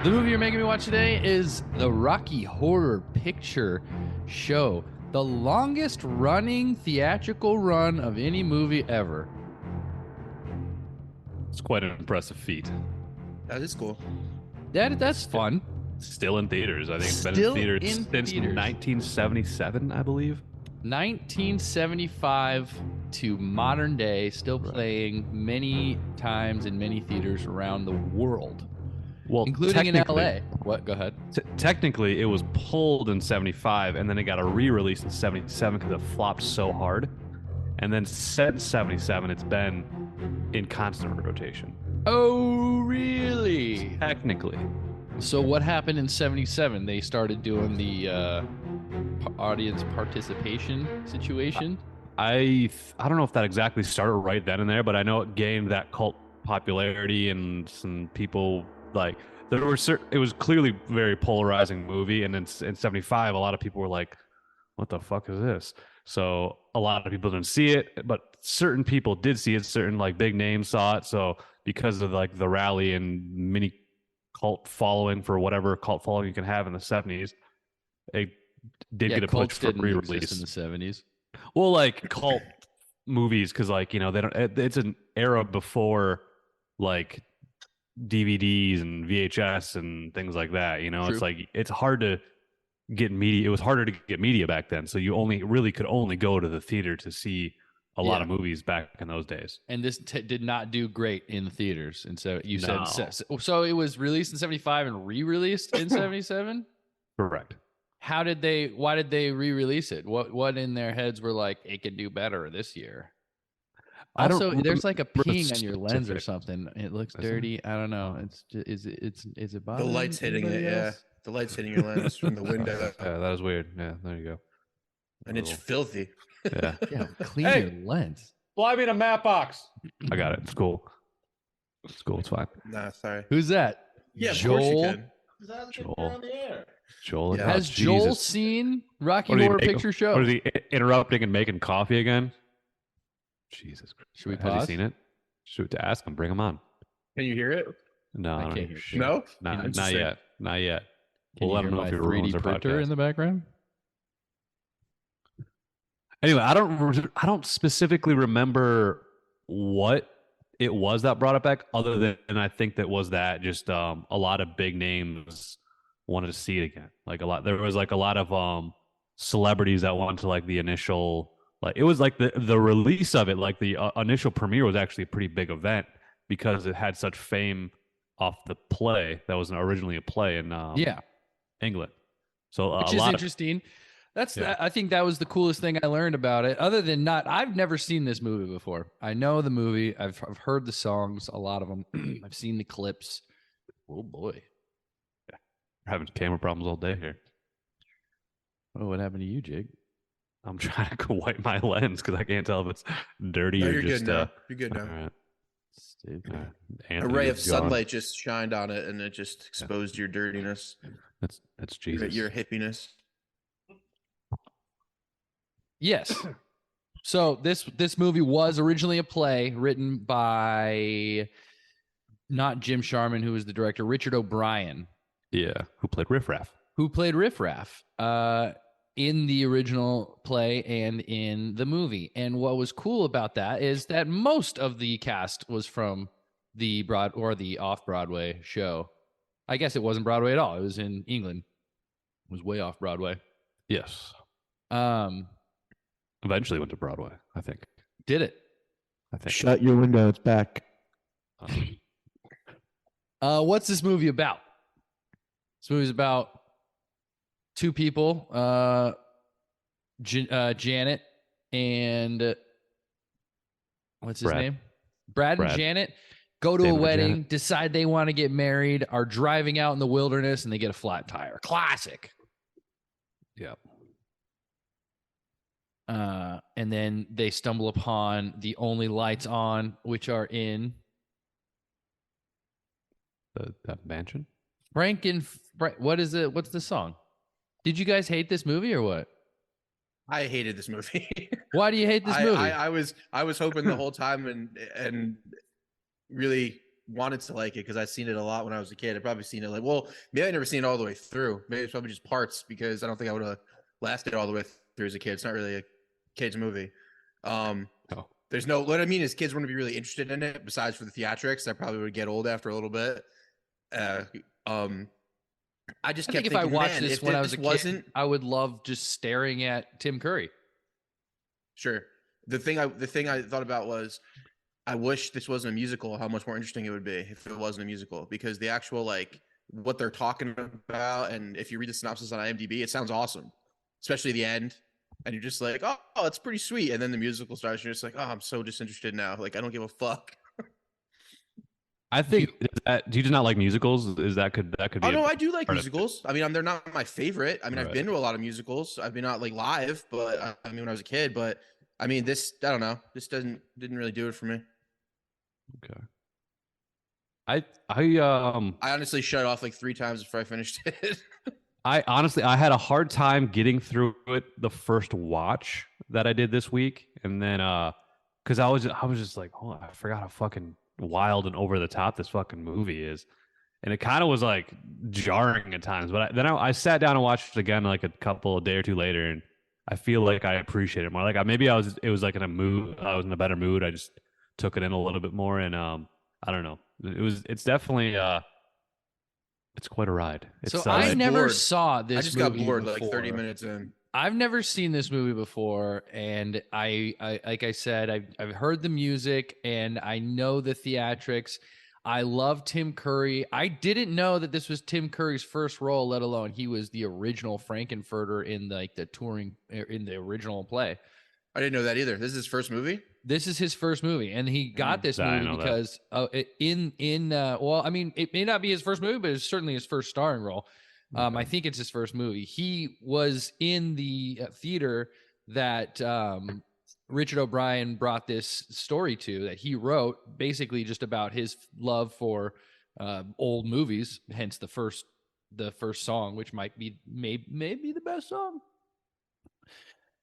The movie you're making me watch today is the Rocky Horror Picture Show, the longest running theatrical run of any movie ever. It's quite an impressive feat. That is cool. That's fun. Still in theaters. I think it's been Still in theaters in since theaters. 1977, I believe. 1975 to modern day, still playing many times in many theaters around the world, Well, including in technically- LA. What? Go ahead. Technically, it was pulled in 75, and then it got a re-release in 77 because it flopped so hard. And then since 77, it's been in constant rotation. Oh, really? Technically. So what happened in 77? They started doing the audience participation situation. I don't know if that exactly started right then and there, but I know it gained that cult popularity, and some people like there were it was clearly a very polarizing movie, and in 75 a lot of people were like, what the fuck is this? So a lot of people didn't see it, but certain people did see it. Certain like big names saw it. So because of like the rally and mini cult following, for whatever cult following you can have in the 70s, it did get a push cults for didn't exist re-release in the 70s. Well, like cult movies, because like, you know, they don't. It's an era before like DVDs and VHS and things like that. You know, True. it's like it's hard to get media. It was harder to get media back then, so you could only go to the theater to see a lot of movies back in those days. And this did not do great in the theaters. And so you No. said so it was released in 75 and re-released in 77. Correct. Why did they re-release it? What in their heads were like, it could do better this year? I don't Also, there's like a remember ping on your lens or specific- something. It looks Is there? dirty. I don't know. It's just, is it The bothering light's hitting it, anybody yeah. else? The light's hitting your lens from the window, Yeah, that was weird. Yeah, there you go. and it's filthy. Yeah, Yeah, clean Hey! your lens. fly me in a map box. I got it. It's cool. It's cool. It's fine. Nah, sorry. Who's that? Yeah, of course you Joel? can. Joel. Joel. Yeah. Has Joel Jesus. seen Rocky What is he Horror making- Picture Show? What is he interrupting and making coffee again? Jesus Christ. Should we Has he pause? seen it? Shoot, to ask him. Bring him on. Can you hear it? No, I I don't can't hear hear shit. No? Not Interesting. yet. Not yet. Can We'll you let hear him know my if he ruins 3D our printer podcast. in the background? Anyway, I don't specifically remember what it was that brought it back, other than I think that was that just a lot of big names wanted to see it again. Like there was like a lot of celebrities that went to like the initial, like it was like the release of it, like the initial premiere was actually a pretty big event because it had such fame off the play that was originally a play in Yeah. England. So Which a is lot interesting. Yeah. I think that was the coolest thing I learned about it. Other than I've never seen this movie before. I know the movie. I've heard the songs, a lot of them. I've seen the clips. Oh boy. we're having camera problems all day here. Oh, what happened to you, Jake? I'm trying to wipe my lens because I can't tell if it's dirty No, or you're just. good now. You're good All now. right. Stupid. All right. A Anthony ray of is gone. sunlight just shined on it, and it just exposed your dirtiness, That's Jesus. your hippiness. Yes. So this movie was originally a play written by not Jim Sharman, who was the director, Richard O'Brien, Yeah. Who played Riff Raff? who played Riff Raff in the original play and in the movie. And what was cool about that is that most of the cast was from the off-Broadway show. I guess it wasn't Broadway at all. It was in England. It was way off Broadway. Yes. Um, Eventually went to Broadway, I think. did it? I think. Shut your window. It's back. What's this movie about? This movie's about two people, Janet and what's his Brad. name? Brad and Brad. Janet go to David a and wedding, Janet. decide they want to get married, are driving out in the wilderness, and they get a flat tire. Classic. Yeah. And then they stumble upon the only lights on, which are in That mansion? what is it? What's the song? Did you guys hate this movie or what? I hated this movie. Why do you hate this movie? I was hoping the whole time and really wanted to like it because I've seen it a lot when I was a kid. I've probably seen it like, well, maybe I never seen it all the way through. Maybe it's probably just parts because I don't think I would have lasted all the way through as a kid. It's not really a kid's movie. Oh. There's no, what I mean is kids wouldn't be really interested in it besides for the theatrics. I probably would get old after a little bit. I just I kept think if I thinking, watched man, this if when I was this a kid, wasn't I would love just staring at Tim Curry. sure. The thing I thought about was I wish this wasn't a musical, how much more interesting it would be if it wasn't a musical. Because the actual like what they're talking about, and if you read the synopsis on IMDb, it sounds awesome. Especially the end. And you're just like, oh, it's pretty sweet. And then the musical starts, and you're just like, oh, I'm so disinterested now. Like I don't give a fuck. I think do you just not like musicals? Is that could Oh be a no, I do like part of musicals. I mean, they're not my favorite. I mean, I've Right. been to a lot of musicals. I've been out like live, but I mean, when I was a kid. But I mean, this I don't know. This didn't really do it for me. Okay. I I honestly shut it off like 3 times before I finished it. I honestly I had a hard time getting through it the first watch that I did this week, and then because I was just like, oh, I forgot how fucking wild and over the top this fucking movie is, and it kind of was like jarring at times. But then I sat down and watched it again like a couple a day or two later, and I feel like I appreciate it more. Like maybe it was like in a mood, I was in a better mood. I just took it in a little bit more, and I don't know. It's definitely it's quite a ride. So It's I was never bored. saw this I just got movie bored before. like 30 minutes in. I've never seen this movie before, and I like I said, I've heard the music and I know the theatrics. I love Tim Curry. I didn't know that this was Tim Curry's first role, let alone he was the original Frankenfurter in like the touring in the original play. I didn't know that either. This is his first movie. This is his first movie, and he got this I movie know that. because well, I mean, it may not be his first movie, but it's certainly his first starring role. I think it's his first movie. He was in the theater that Richard O'Brien brought this story to, that he wrote, basically just about his love for old movies. Hence the first song, which might be maybe the best song.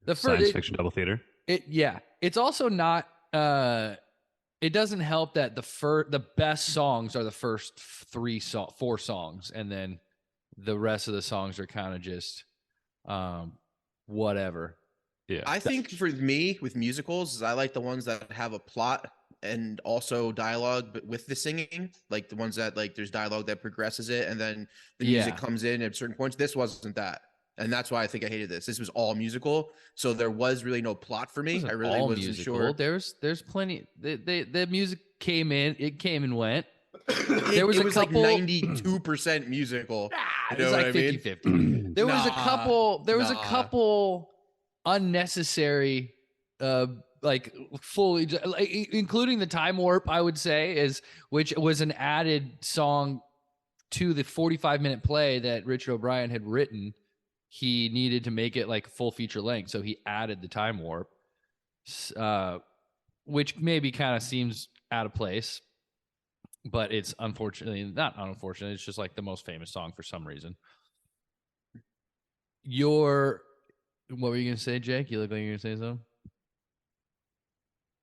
The Science fiction double theater. It's also not. It doesn't help that the best songs are the first 4 songs, and then the rest of the songs are kind of just whatever. Yeah. I think for me with musicals, I like the ones that have a plot and also dialogue, but with the singing, like the ones that like there's dialogue that progresses it, and then the music comes in at certain points. This wasn't that. And that's why I think I hated this. This was all musical, so there was really no plot for me. I really wasn't musical. sure. There's plenty. The music came in. It came and went. There was a couple, couple like 92% musical. It You was know like what I mean? 50-50. There was a couple. There was a couple unnecessary, like fully, like, including the time warp. I would say which was an added song to the 45-minute play that Richard O'Brien had written. He needed to make it like full feature length, so he added the time warp, which maybe kind of seems out of place, but it's unfortunately not unfortunate. It's just like the most famous song for some reason. What were you gonna say, Jake? You look like you're gonna say something.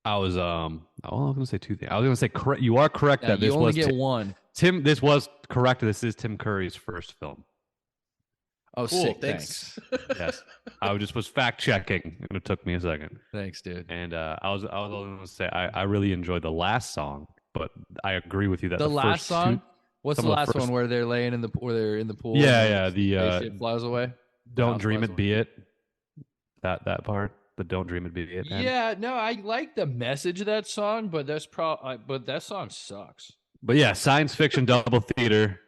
I was gonna say 2 things. I was gonna say you are correct that you this only was get one. Tim. This was correct. This is Tim Curry's first film. Oh, Cool, sick! thanks. Yes, I was fact checking, and it took me a second. Thanks, dude. And I was going to say I really enjoyed the last song, but I agree with you that The last first song. 2, What's the last one where they're laying in the pool? Yeah, and the spaceship flies away. Don't Dream It Be It. That part, the Don't Dream It Be It. Yeah, no, I like the message of that song, but but that song sucks. But yeah, science fiction double theater.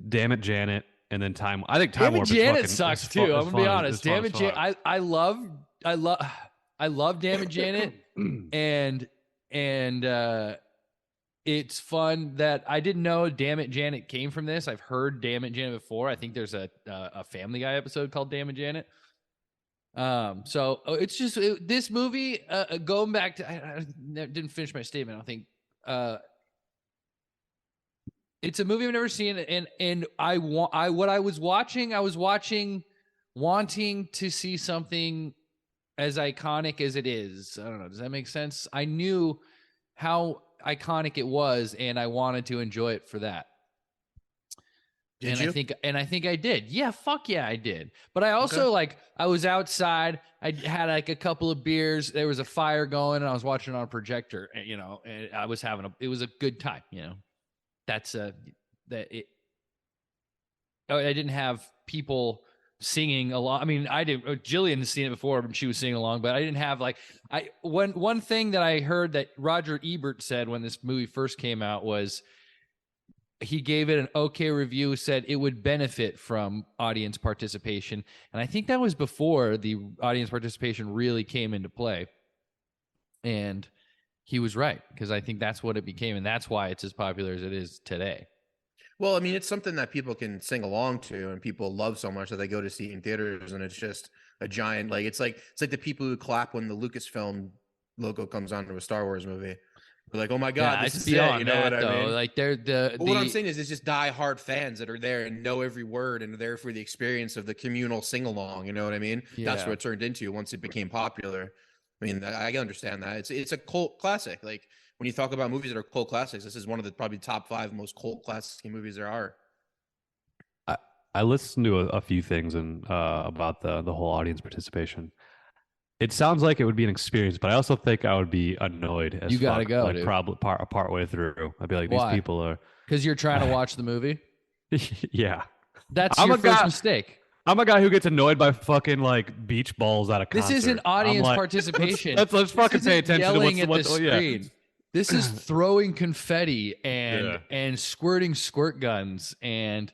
Damn it, Janet. And then Time. I think Time Damn it, Warp Janet is sucks too. I'm gonna be honest. Damn it, Janet. I love Damn it, Janet, and it's fun that I didn't know Damn It, Janet came from this. I've heard Damn It, Janet before. I think there's a Family Guy episode called Damn It, Janet. So it's just this movie. Going back to, I didn't finish my statement. I think it's a movie I've never seen, and I was watching wanting to see something as iconic as it is. I don't know. Does that make sense? I knew how iconic it was, and I wanted to enjoy it for that. Did And you? I think I did. Yeah, fuck yeah, I did. But I also like I was outside. I had like a couple of beers. There was a fire going, and I was watching on a projector. And, you know, and I was it was a good time. You know, that's that it. I didn't have people singing along. I mean, I did. Jillian has seen it before, but she was singing along. But I didn't have like one thing that I heard that Roger Ebert said when this movie first came out was he gave it an okay review, said it would benefit from audience participation. And I think that was before the audience participation really came into play. And he was right, because I think that's what it became. And that's why it's as popular as it is today. Well, I mean, it's something that people can sing along to and people love so much that they go to see in theaters, and it's just a giant, like, it's like the people who clap when the Lucasfilm logo comes onto a Star Wars movie. They're like, oh my God, this it's is it. beyond You know that, what I though. mean? Like they're But what I'm saying is it's just die-hard fans that are there and know every word and are there for the experience of the communal sing-along. You know what I mean? That's what it turned into once it became popular. I mean, I understand that. It's a cult classic. Like, when you talk about movies that are cult classics, this is one of the probably top 5 most cult classic movies there are. I listened to a few things and about the whole audience participation. It sounds like it would be an experience, but I also think I would be annoyed as You gotta fuck, go, like dude. probably part way through. I'd be like, Why? these people are. Because you're trying to watch the movie. Yeah, That's I'm your a first guy. mistake. I'm a guy who gets annoyed by fucking like beach balls at a concert. This isn't I'm audience like, participation. Let's fucking This pay isn't attention to yelling at the yeah. screen. This is throwing confetti Yeah. and squirting squirt guns and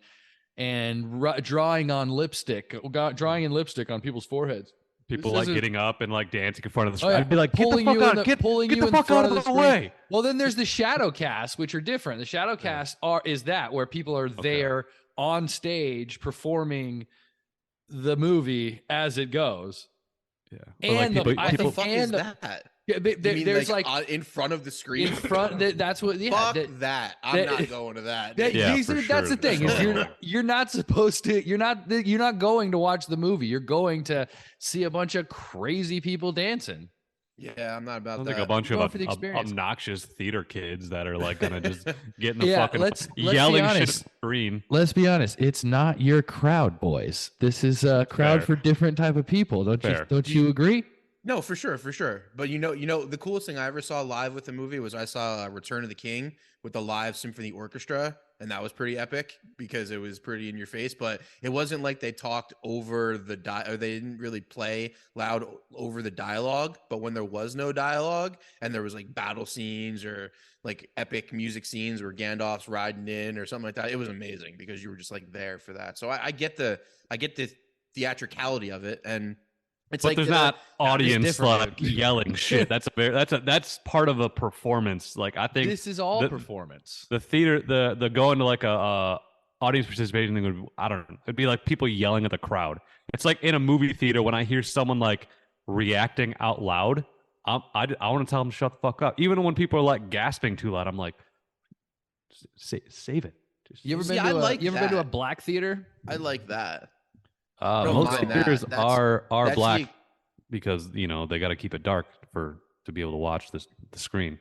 drawing on lipstick, drawing in lipstick on people's foreheads. People This like isn't- getting up and like dancing in front of the Oh, screen. yeah. I'd be like, get the fuck out, get the fuck out of the screen. way. Well, then there's the shadow cast, which are different. The shadow cast is that where people are there on stage performing the movie as it goes. Yeah. And like What the people, fuck is that? Yeah, You mean there's like in front of the screen? in front. That's what. Yeah, Fuck that. I'm not going to that. Yeah, for that's the sure. thing. Is you're not supposed to. You're not going to watch the movie. You're going to see a bunch of crazy people dancing. Yeah, I'm not about Sounds that. like a bunch Going of for the experience. obnoxious theater kids that are like gonna just get in the Yeah, fucking let's be yelling shit at honest. the screen. Let's be honest. It's not your crowd, boys. This is a crowd Fair. for different type of people. Fair. Don't you agree? No, for sure, for sure. But you know, the coolest thing I ever saw live with the movie was I saw Return of the King with the live symphony orchestra, and that was pretty epic because it was pretty in your face. But it wasn't like they talked over the or they didn't really play loud over the dialogue. But when there was no dialogue and there was like battle scenes or like epic music scenes where Gandalf's riding in or something like that, it was amazing because you were just like there for that. So I get the theatricality of it, and it's But like there's not audience different, like yelling shit. That's part of a performance. Like I think This is all performance. the theater, the going to like a audience participation thing would, I don't know, it'd be like people yelling at the crowd. It's like in a movie theater when I hear someone like reacting out loud, I want to tell them to shut the fuck up. Even when people are like gasping too loud, I'm like, save it. You ever See, been I to like you ever been to a that. black theater? I like that. Most mind that. theaters are That's black the- because you know they got to keep it dark to be able to watch the screen.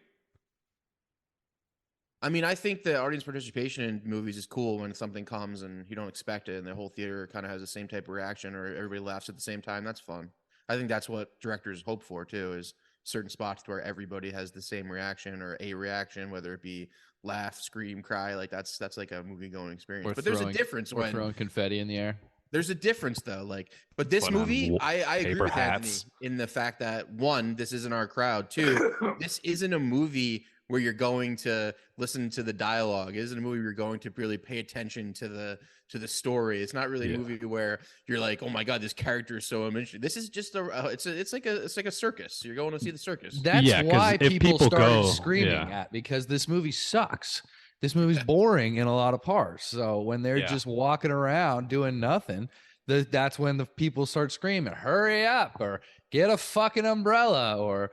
I mean, I think the audience participation in movies is cool when something comes and you don't expect it, and the whole theater kind of has the same type of reaction, or everybody laughs at the same time. That's fun. I think that's what directors hope for too, is certain spots where everybody has the same reaction or a reaction, whether it be laugh, scream, cry. Like that's like a movie going experience. But there's a difference We're when throwing confetti in the air. there's a difference though. Like, but this Put on movie, I agree paper with Anthony hats. in the fact that one, this isn't our crowd. Two, this isn't a movie where you're going to listen to the dialogue. It isn't a movie where you're going to really pay attention to the story. It's not really a movie where you're like, oh my God, this character is so interesting. This is just it's like a circus. You're going to see the circus. That's 'cause why if people people started go, screaming at, because this movie sucks. This movie's boring in a lot of parts. So when they're just walking around doing nothing, that's when the people start screaming, "Hurry up!" or "Get a fucking umbrella!" or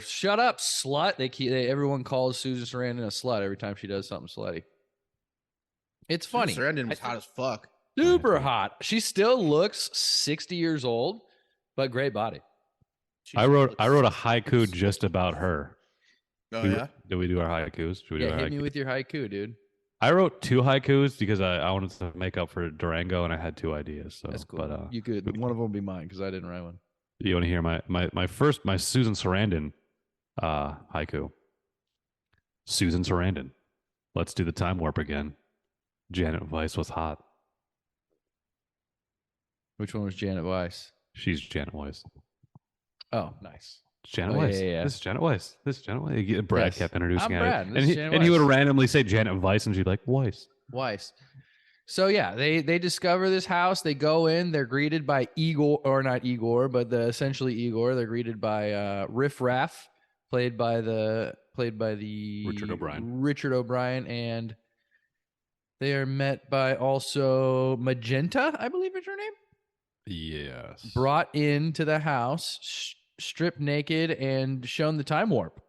"Shut up, slut!" Everyone calls Susan Sarandon a slut every time she does something slutty. It's funny. Sarandon was hot as fuck. Super hot. She still looks 60 years old, but great body. I wrote a haiku just about her. Oh yeah. Did we do our haikus? Should we do Yeah, our hit me haikus? with your haiku, dude. I wrote 2 haikus because I wanted to make up for Durango, and I had 2 ideas. So, That's cool. but You could. One of them will be mine because I didn't write one. you want to hear my Susan Sarandon haiku? Susan Sarandon, let's do the time warp again. Janet Weiss was hot. Which one was Janet Weiss? She's Janet Weiss. Oh, nice. It's Janet Oh, Weiss. yeah. This is Janet Weiss. This is Janet Weiss. Brad Yes. kept introducing I'm her. Brad. This is Janet And he would Weiss. randomly say Janet Weiss, and she'd be like, Weiss. Weiss. So yeah, they discover this house. They go in. They're greeted by Igor, or not Igor, but essentially Igor. They're greeted by Riff Raff, played by the Richard O'Brien. Richard O'Brien, and they are met by also Magenta, I believe is her name. Yes. Brought into the house, stripped naked, and shown the time warp.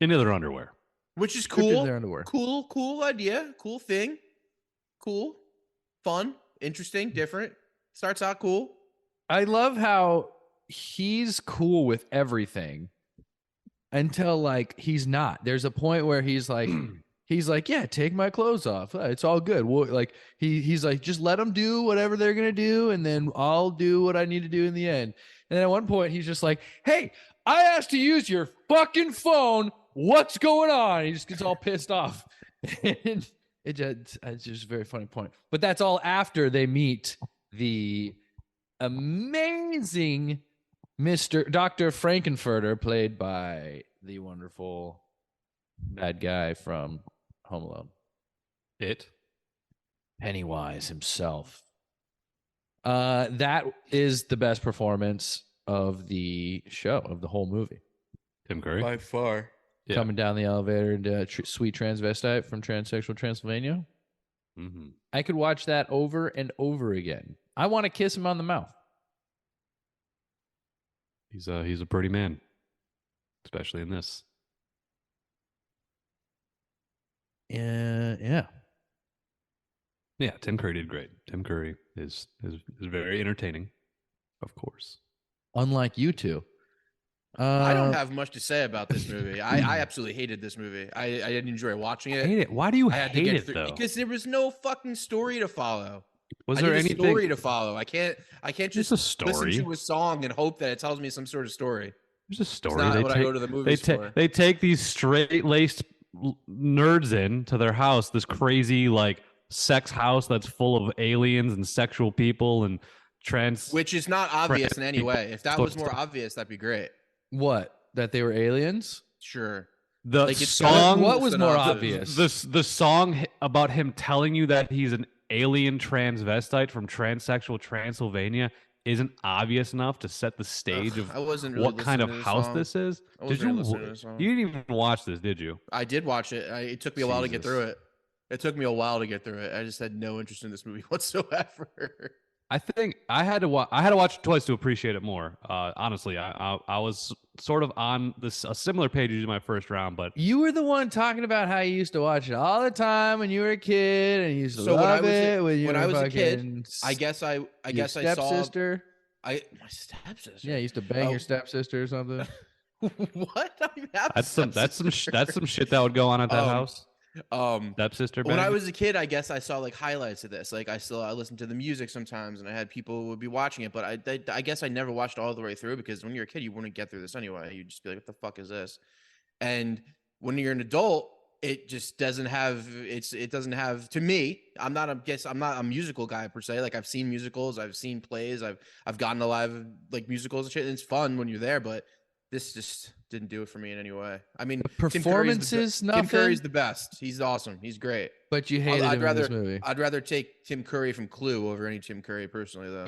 Into their underwear. Which is Stripped into cool. their underwear. Cool idea. Cool thing. Cool. Fun. Interesting. Different. Starts out cool. I love how he's cool with everything until like he's not. There's a point where he's like, yeah, take my clothes off. It's all good. Well, like he's like, just let them do whatever they're gonna do, and then I'll do what I need to do in the end. And then at one point, he's just like, hey, I asked to use your fucking phone. What's going on? He just gets all pissed off. And it's just a very funny point. But that's all after they meet the amazing Mr. Dr. Frankenfurter, played by the wonderful bad guy from Home Alone. Pennywise himself. That is the best performance of the show, of the whole movie. Tim Curry. By far. Yeah. Coming down the elevator into Sweet Transvestite from Transsexual Transylvania. Mm-hmm. I could watch that over and over again. I want to kiss him on the mouth. He's a pretty man, especially in this. Yeah. Yeah, Tim Curry did great. Tim Curry is very entertaining, of course. Unlike you two. I don't have much to say about this movie. I absolutely hated this movie. I didn't enjoy watching it. Hate it. Why do you I had to hate get it through though? because there was no fucking story to follow. Was I there need a anything? story to follow? I can't just There's a story. listen to a song and hope that it tells me some sort of story. There's a story. It's not They what I take- go to the movies for. They take these straight-laced nerds in to their house, this crazy like sex house that's full of aliens and sexual people and trans. Which is not obvious in any people. way. If that was more obvious, that'd be great. What? That they were aliens? Sure. The Like, it's song. What was more synopsis. obvious? The song about him telling you that he's an alien transvestite from transsexual Transylvania isn't obvious enough to set the stage of I wasn't really what kind of listening to house song. this is. I Did wasn't you? really listening to the song. You didn't even watch this, did you? I did watch it. It took me a while to get Jesus. through it. It took me a while to get through it. I just had no interest in this movie whatsoever. I think I had to watch it twice to appreciate it more. Honestly, I was sort of on a similar page as my first round, but You were the one talking about how you used to watch it all the time when you were a kid, and you used to So when I love was it a- when you when were I was a fucking kid, I guess I your saw stepsister. my stepsister. Yeah, you used to bang Oh. your stepsister or something. What? I don't even have a that's some stepsister. shit that would go on at that Um, house. Stepsister. When I bang? was a kid, I guess I saw like highlights of this. Like I listened to the music sometimes, and I had people who would be watching it. But I guess I never watched all the way through because when you're a kid, you wouldn't get through this anyway. You'd just be like, "What the fuck is this?" And when you're an adult, it just doesn't have. It doesn't have. To me, I'm not a musical guy per se. Like I've seen musicals, I've seen plays, I've gotten to live like musicals and shit. And it's fun when you're there, but this just didn't do it for me in any way. I mean, Performances, Tim nothing. Curry's the best. He's awesome. He's great. But you hated him in this movie. I'd rather take Tim Curry from Clue over any Tim Curry personally, though.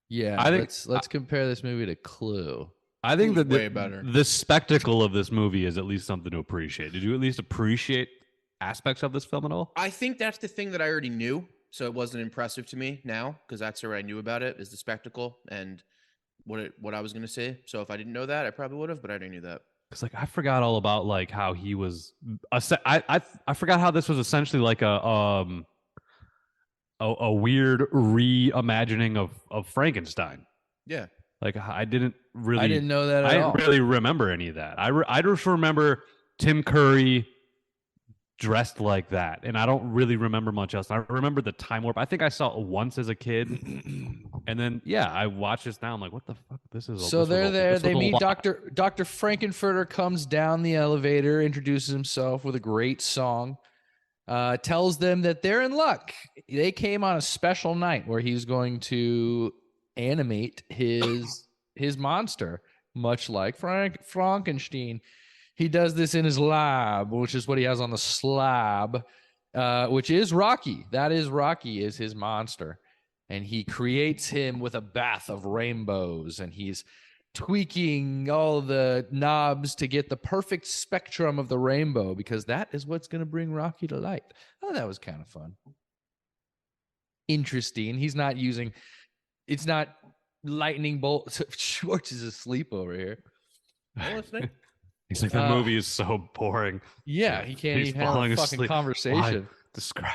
Yeah, I think- let's compare this movie to Clue. I think Clue's that way better. the spectacle of this movie is at least something to appreciate. Did you at least appreciate aspects of this film at all? I think that's the thing that I already knew, so it wasn't impressive to me now because that's what I knew about it is the spectacle and what I was gonna say. So if I didn't know that, I probably would have, but I already knew that. Because like I forgot all about like how he was. I forgot how this was essentially like a weird reimagining of Frankenstein. Yeah. Like I didn't know that at all. really remember any of that. I just remember Tim Curry dressed like that, and I don't really remember much else. I remember the time warp. I think I saw it once as a kid, and then I watch this now. I'm like, what the fuck? So they're there. They meet Dr. Frankenfurter comes down the elevator, introduces himself with a great song, tells them that they're in luck. They came on a special night where he's going to animate his monster, much like Frankenstein. He does this in his lab, which is what he has on the slab, which is Rocky. That is Rocky, is his monster. And he creates him with a bath of rainbows, and he's tweaking all the knobs to get the perfect spectrum of the rainbow, because that is what's going to bring Rocky to light. Oh, that was kind of fun. Interesting. It's not lightning bolt. Schwartz is asleep over here. He's like, the movie is so boring. Yeah, he can't even have a fucking conversation.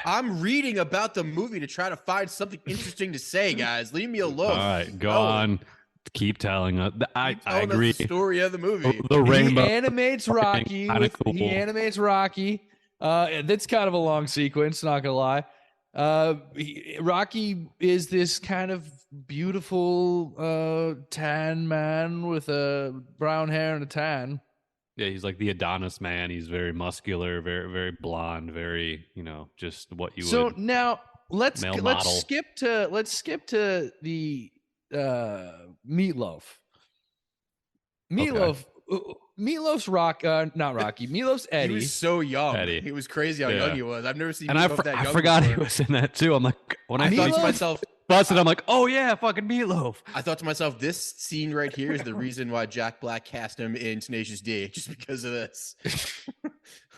I'm reading about the movie to try to find something interesting to say, guys. Leave me alone. All right, go on. Keep telling us. I agree. The story of the movie. The rainbow. He animates Rocky. Cool. He animates Rocky. That's kind of a long sequence, not gonna lie. Rocky is this kind of beautiful tan man with a brown hair and a tan. Yeah, he's like the Adonis man. He's very muscular, very, very blonde, very, just what you would. So now let's skip to the Meatloaf. Meatloaf's not Rocky. Meatloaf's Eddie. He was so young. Eddie. He was crazy how young he was. I've never seen. And Meatloaf that young I forgot before. he was in that too. I'm like, when I thought to myself, busted, I'm like, oh yeah, fucking Meatloaf. I thought to myself, this scene right here is the reason why Jack Black cast him in Tenacious D, just because of this.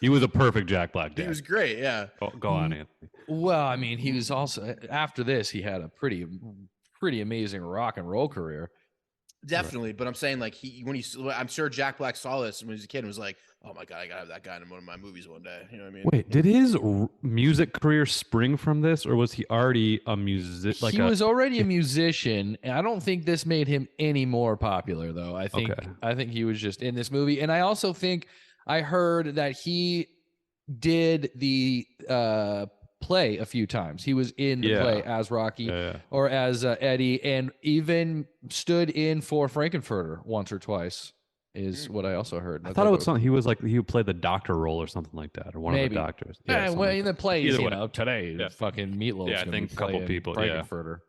He was a perfect Jack Black dad. He was great, yeah. Go on, Anthony. Well, I mean, he was also, after this, he had a pretty amazing rock and roll career. Definitely, but I'm saying like I'm sure Jack Black saw this when he was a kid and was like, "Oh my god, I gotta have that guy in one of my movies one day." You know what I mean? Wait, did his music career spring from this, or was he already a he was already a musician, and I don't think this made him any more popular, though. I think he was just in this movie, and I also think I heard that he did the play a few times. He was in the play as Rocky or as Eddie, and even stood in for Frankenfurter once or twice, is what I also heard. I thought it was something. He was like, he would play the doctor role or something like that, or one of the doctors. Yeah, well, in the plays, today, Yeah. fucking Meatloaf's Yeah, I think a couple people. Frankenfurter.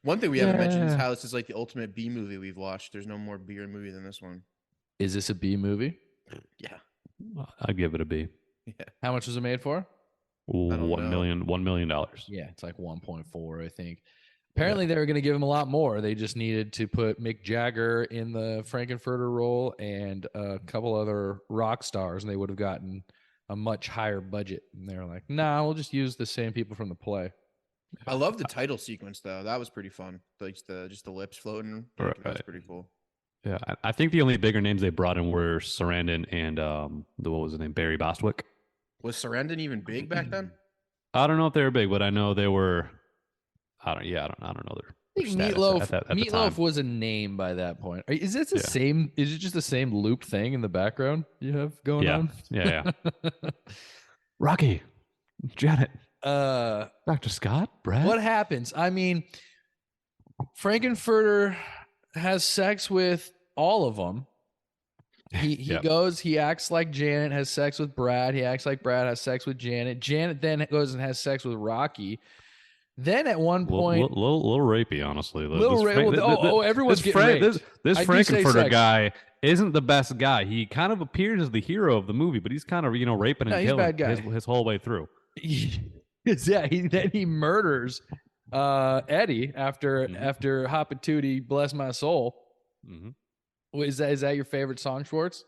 One thing we haven't mentioned is how this is like the ultimate B movie we've watched. There's no more bigger movie than this one. Is this a B movie? Yeah. I'd give it a B. Yeah. How much was it made for? $1 million. Yeah, it's like 1.4, I think. Apparently, they were going to give him a lot more. They just needed to put Mick Jagger in the Frankenfurter role and a couple other rock stars, and they would have gotten a much higher budget. And they were like, "Nah, we'll just use the same people from the play." I love the title sequence though. That was pretty fun. Like just the lips floating. Right. That was pretty cool. Yeah, I think the only bigger names they brought in were Sarandon and what was his name, Barry Bostwick. Was Sarandon even big back then? I don't know if they were big, but I know they were. I don't know their. I think Meatloaf was a name by that point. Is it the same? Is it just the same loop thing in the background you have going on? Yeah. Rocky, Janet, Dr. Scott, Brad. What happens? I mean, Frankenfurter has sex with all of them. He goes, he acts like Janet, has sex with Brad. He acts like Brad has sex with Janet. Janet then goes and has sex with Rocky. Then at one point, little rapey, honestly. Everyone's getting raped. This Frankenfurter guy isn't the best guy. He kind of appears as the hero of the movie, but he's kind of raping and killing his whole way through. Then he murders Eddie after Hopatootie, bless my soul. Mm-hmm. Is that your favorite song, Schwartz?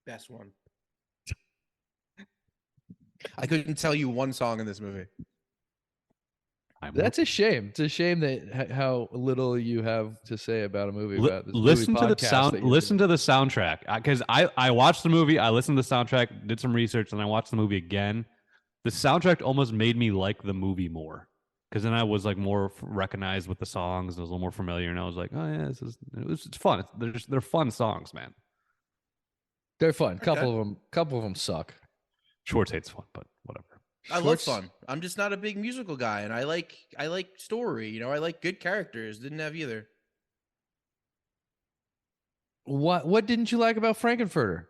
Best one. I couldn't tell you one song in this movie. That's a shame. It's a shame that how little you have to say about a movie. Listen to the sound. Listen to the soundtrack, because I watched the movie. I listened to the soundtrack, did some research, and I watched the movie again. The soundtrack almost made me like the movie more because then I was like more recognized with the songs, and I was a little more familiar, and I was like, oh yeah, it's fun. They're fun songs, man. They're fun. Okay. Couple of them suck. Schwartz hates fun, but whatever. I love fun. I'm just not a big musical guy, and I like story. You know, I like good characters. Didn't have either. What didn't you like about Frankenfurter?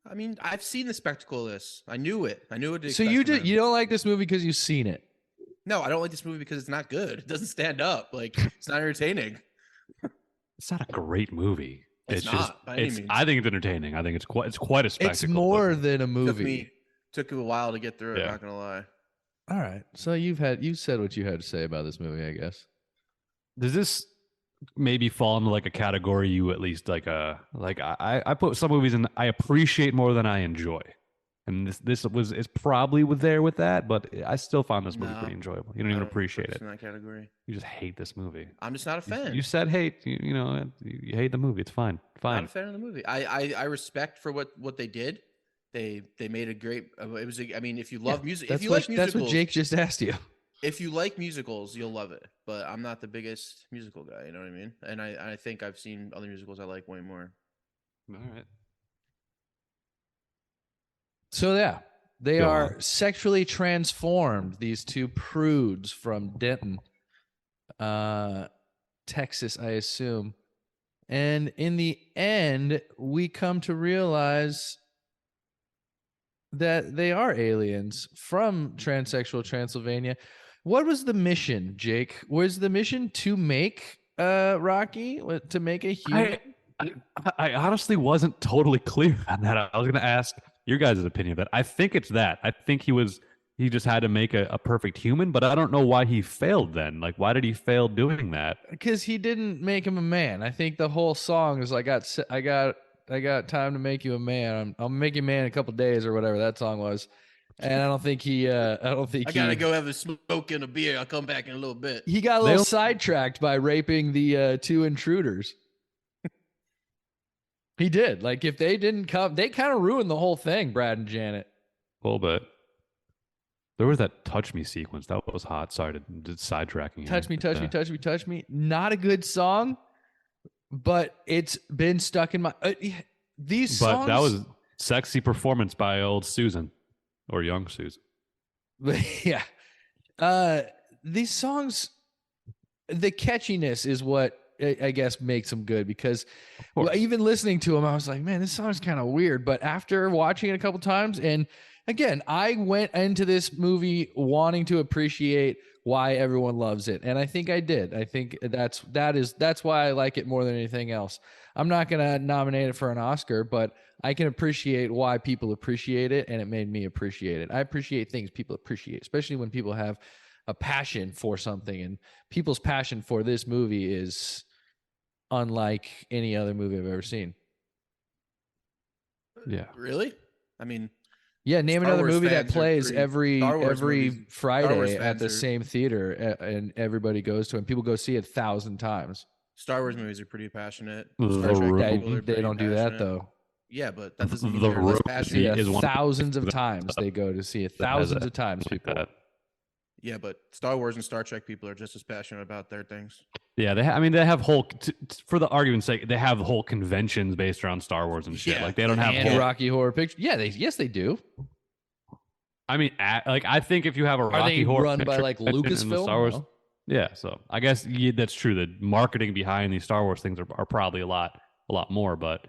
I mean, I've seen the spectacle of this. I knew it. I knew what to So expect from him. you don't like this movie because you've seen it? No, I don't like this movie because it's not good. It doesn't stand up. Like, it's not entertaining. It's not a great movie. It's just not, by any means. I think it's entertaining. I think it's quite a spectacle. It's more but than a movie. Took me a while to get through it. Yeah. Not gonna lie. All right. So you've said what you had to say about this movie, I guess. Does this maybe fall into like a category you at least like I put some movies in I appreciate more than I enjoy, and this is probably there with that, but I still found this movie pretty enjoyable. You don't even appreciate it in that category. You just hate this movie. I'm just not a fan. You said hate. You know you hate the movie. It's fine. Not a fan of the movie. I respect for what they did. They made a great. It was. I mean, if you love music, if you like musicals, that's what Jake just asked you. If you like musicals, you'll love it. But I'm not the biggest musical guy. You know what I mean? And I think I've seen other musicals I like way more. All right. So yeah, they Go are on. sexually transformed. These two prudes from Denton, Texas, I assume. And in the end, we come to realize that they are aliens from transsexual Transylvania. What was the mission, Jake? Was the mission to make Rocky, to make a human? I honestly wasn't totally clear on that. I was going to ask your guys' opinion of it. I think it's that. I think he just had to make a perfect human, but I don't know why he failed then. Like, why did he fail doing that? Because he didn't make him a man. I think the whole song is I got time to make you a man. I'll make you a man in a couple days or whatever that song was. And I don't think he. I gotta go have a smoke and a beer. I'll come back in a little bit. He got a little sidetracked by raping the two intruders. He did. Like, if they didn't come, they kind of ruined the whole thing. Brad and Janet. A little bit. There was that "Touch Me" sequence that was hot. Sorry to sidetracking. Touch me, touch me, touch me, touch me. Not a good song, but it's been stuck in my. These songs. But that was sexy performance by old Susan, or young Susan. Yeah. These songs, the catchiness is what I guess makes them good, because even listening to them, I was like, man, this song's kind of weird. But after watching it a couple times, and again, I went into this movie wanting to appreciate why everyone loves it, and I think I did. I think that's why I like it more than anything else. I'm not gonna nominate it for an Oscar, but I can appreciate why people appreciate it, and it made me appreciate it. I appreciate things people appreciate, especially when people have a passion for something, and people's passion for this movie is unlike any other movie I've ever seen. Yeah. Really? I mean, yeah, name Star another Wars movie that fans are plays pretty- every Star Wars movies- Star Wars Friday at fans the are- same theater, and everybody goes to it, and people go see it 1,000 times. Star Wars movies are pretty passionate. The Star Trek Room. Yeah, people are they pretty don't do that passionate. though. Yeah, but that doesn't mean The they're less Room passionate. Yeah, is one thousands of times they go to see it. Thousands of times, like people. that. Yeah, but Star Wars and Star Trek people are just as passionate about their things. Yeah, they have whole for the argument's sake, they have whole conventions based around Star Wars and shit. Yeah, Like they don't have And whole, Rocky Horror Picture. Yeah, yes, they do. I mean, I think if you have a Are Rocky they Horror run by Picture like Convention in the Lucasfilm? Star Wars, No. yeah. So I guess that's true. The marketing behind these Star Wars things are probably a lot more, but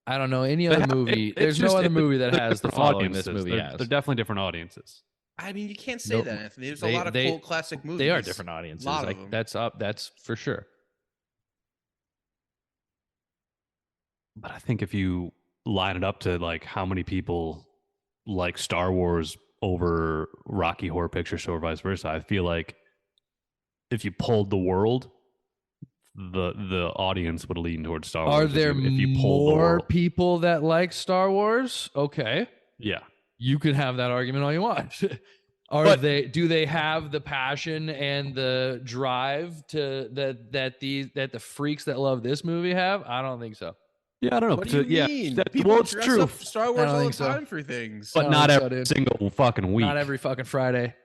I don't know any they other have- movie. it's There's just- no other it- movie that they're has the different following this audiences. movie They're, has. they're definitely different audiences. I mean, you can't say Nope. that, Anthony. There's They- a lot of they- cult classic movies. They are different audiences. lot of Like them. that's for sure. But I think if you line it up to like how many people like Star Wars over Rocky Horror Picture Show or vice versa, I feel like if you pulled the world, the audience would lean towards Star Are Wars. there if you pull the more world. people that like Star Wars? Okay, Yeah. you can have that argument all you want. Do they have the passion and the drive to that the freaks that love this movie have? I don't think so. Yeah, I don't know. What do you mean? That, People well, it's dress true, up Star I Wars don't all the think so. time for things. but I not don't think so, every dude. single fucking week. Not every fucking Friday.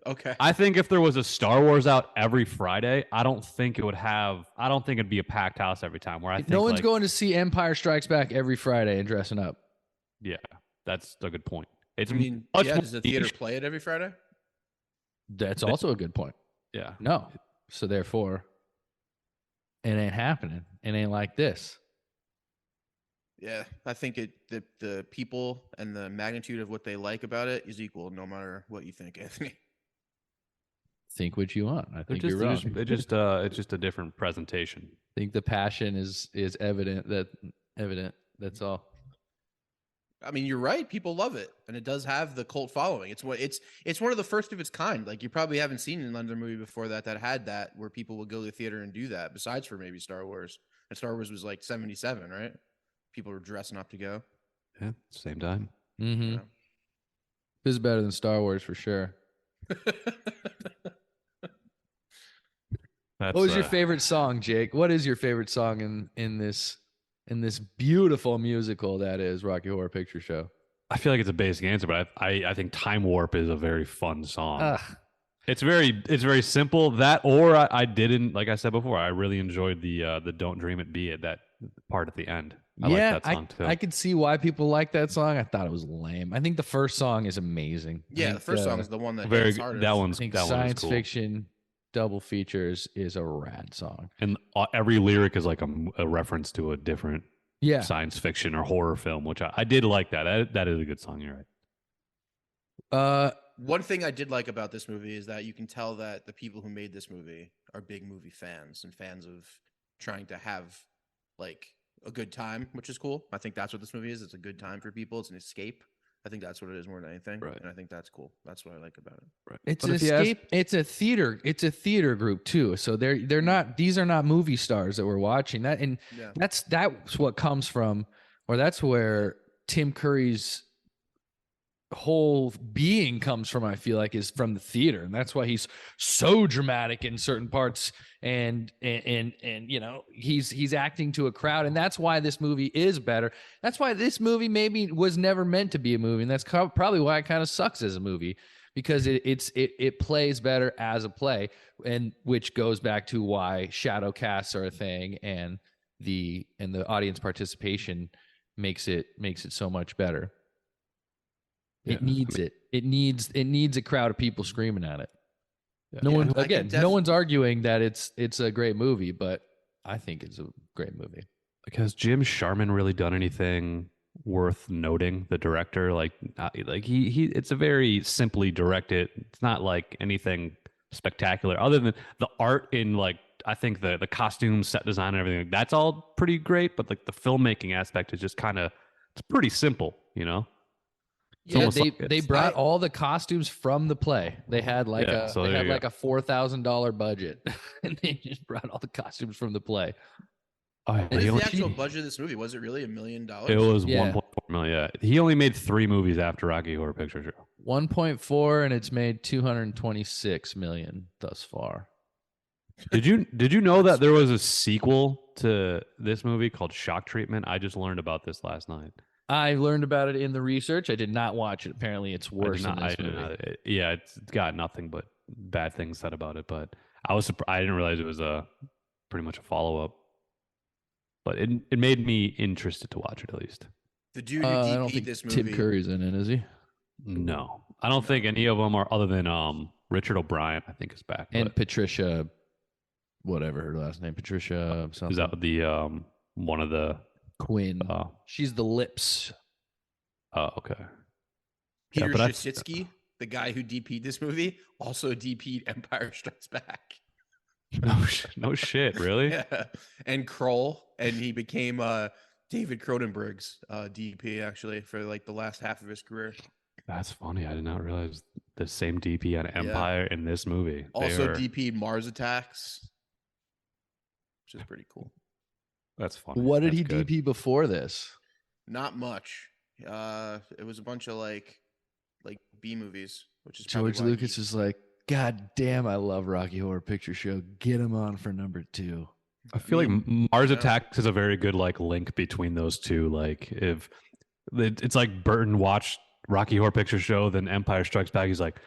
Okay. I think if there was a Star Wars out every Friday, I don't think it'd be a packed house every time. Where I think No one's like, going to see Empire Strikes Back every Friday and dressing up. yeah, that's a good point. It's I mean, much yeah. more Does the theater niche. play it every Friday? That's also a good point. Yeah, No. So therefore, it ain't happening. It ain't like this. Yeah, I think the people and the magnitude of what they like about it is equal, no matter what you think, Anthony. Think what you want. I It think just, you're wrong. it's just a different presentation. I think the passion is evident. That's all. I mean, you're right. People love it, and it does have the cult following. It's one of the first of its kind. Like you probably haven't seen another movie before that had that where people would go to the theater and do that. Besides for maybe Star Wars, and Star Wars was like 77, right? People were dressing up to go. Yeah, same time. Mm-hmm. Yeah. This is better than Star Wars for sure. That's, What was your favorite song, Jake? What is your favorite song in this beautiful musical that is Rocky Horror Picture Show? I feel like it's a basic answer, but I think Time Warp is a very fun song. Ugh. It's very simple. That, or I didn't, like I said before, I really enjoyed the Don't Dream It Be It, that part at the end. I like that song too. I could see why people like that song. I thought it was lame. I think the first song is amazing. Yeah, the first song is the one that very hits good. hardest. That I one's think that one is science cool. fiction double features is a rad song. And every lyric is like a reference to a different Yeah. science fiction or horror film, which I did like that. That is a good song. You're right. One thing I did like about this movie is that you can tell that the people who made this movie are big movie fans and fans of trying to have like a good time, which is cool. I think that's what this movie is. It's a good time for people. It's an escape. I think that's what it is more than anything. Right. And I think that's cool. That's what I like about it. Right. It's But an if you ask- escape. It's a theater. It's a theater group too. So they're not. These are not movie stars that we're watching. That and Yeah. that's what comes from, or that's where Tim Curry's whole being comes from. I feel like is from the theater, and that's why he's so dramatic in certain parts. And you know he's acting to a crowd, and that's why this movie is better. That's why this movie maybe was never meant to be a movie, and that's probably why it kind of sucks as a movie, because it plays better as a play, and which goes back to why shadow casts are a thing, and the audience participation makes it so much better. Yeah, It needs it. It needs a crowd of people screaming at it. Yeah. No one I can no one's arguing that it's a great movie, but I think it's a great movie. Like, has Jim Sharman really done anything worth noting? The director, like he it's a very simply directed. It's not like anything spectacular other than the art in, like, I think the costumes, set design, and everything. That's all pretty great, but like the filmmaking aspect is just it's pretty simple, you know. It's Yeah, almost like they it's- brought all the costumes from the play. They had like Yeah, so they there had you like go. a $4,000 budget, and they just brought all the costumes from the play. Oh, yeah, What he is only- the actual budget of this movie? Was it really $1 million? It was Yeah. 1.4 million. Yeah. He only made 3 movies after Rocky Horror Picture Show. 1.4, and it's made 226 million thus far. Did you know that there was a sequel to this movie called Shock Treatment? I just learned about this last night. I learned about it in the research. I did not watch it. Apparently, it's worse than this movie. Yeah, it's got nothing but bad things said about it. But I didn't realize it was pretty much a follow up. But it made me interested to watch it at least. The dude who I don't DP'd think this movie. Tim Curry's in it, is he? No, I don't think any of them are, other than Richard O'Brien. I think is back. And but Patricia, whatever her last name, Patricia something. is that the one of the? Quinn? Oh, She's the lips. okay. Peter but that's- Shasitsky, the guy who DP'd this movie, also DP'd Empire Strikes Back. No shit, really? Yeah. And Kroll, and he became David Cronenberg's DP actually for like the last half of his career. That's funny. I did not realize the same DP on Empire in this movie. Also DP'd Mars Attacks, which is pretty cool. That's funny. What did That's he good. DP before this? Not much. It was a bunch of like B movies, which is probably George why Lucas is like, God damn, I love Rocky Horror Picture Show. Get him on for number 2. I feel like Mars yeah. Attacks is a very good like link between those two. Like, if it's like Burton watched Rocky Horror Picture Show, then Empire Strikes Back. He's like,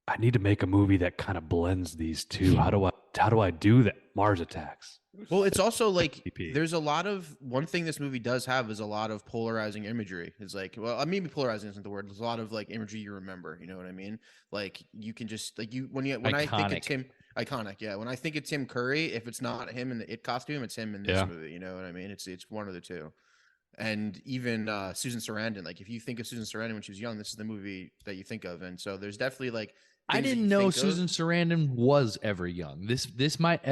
I need to make a movie that kind of blends these two. How do I do that? Mars Attacks. Well, it's also like TP. there's a lot of one thing this movie does have is a lot of polarizing imagery. It's like, well, maybe polarizing isn't the word. There's a lot of like imagery you remember. You know what I mean? Like you can just like when I think of Iconic. Tim, iconic, yeah. When I think of Tim Curry, if it's not him in the It costume, it's him in this Yeah. movie. You know what I mean? It's one of the two. And even Susan Sarandon, like if you think of Susan Sarandon when she was young, this is the movie that you think of. And so there's definitely like I things that didn't you know think Susan of. Sarandon was ever young. This might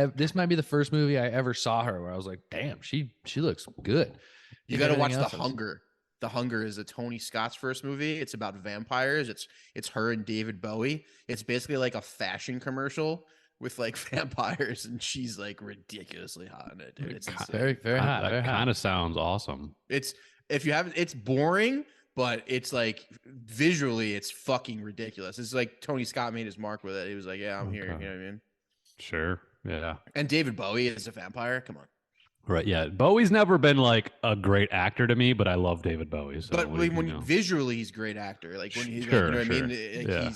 be the first movie I ever saw her where I was like, damn, she looks good. You If got to everything watch The else, I was- Hunger. The Hunger is a Tony Scott's first movie. It's about vampires. It's her and David Bowie. It's basically like a fashion commercial with like vampires, and she's like ridiculously hot in it, dude. It's insane. Very very hot. Very That hot. kind of sounds awesome. It's if you haven't, it's boring, but it's like visually, it's fucking ridiculous. It's like Tony Scott made his mark with it. He was like, "Yeah, I'm here." You know Okay. what I mean? Sure. Yeah. And David Bowie is a vampire. Come on. Right. Yeah. Bowie's never been like a great actor to me, but I love David Bowie. So But what do you when know? visually, he's a great actor. Like when he's, Sure, you know what I sure. mean? Like Yeah.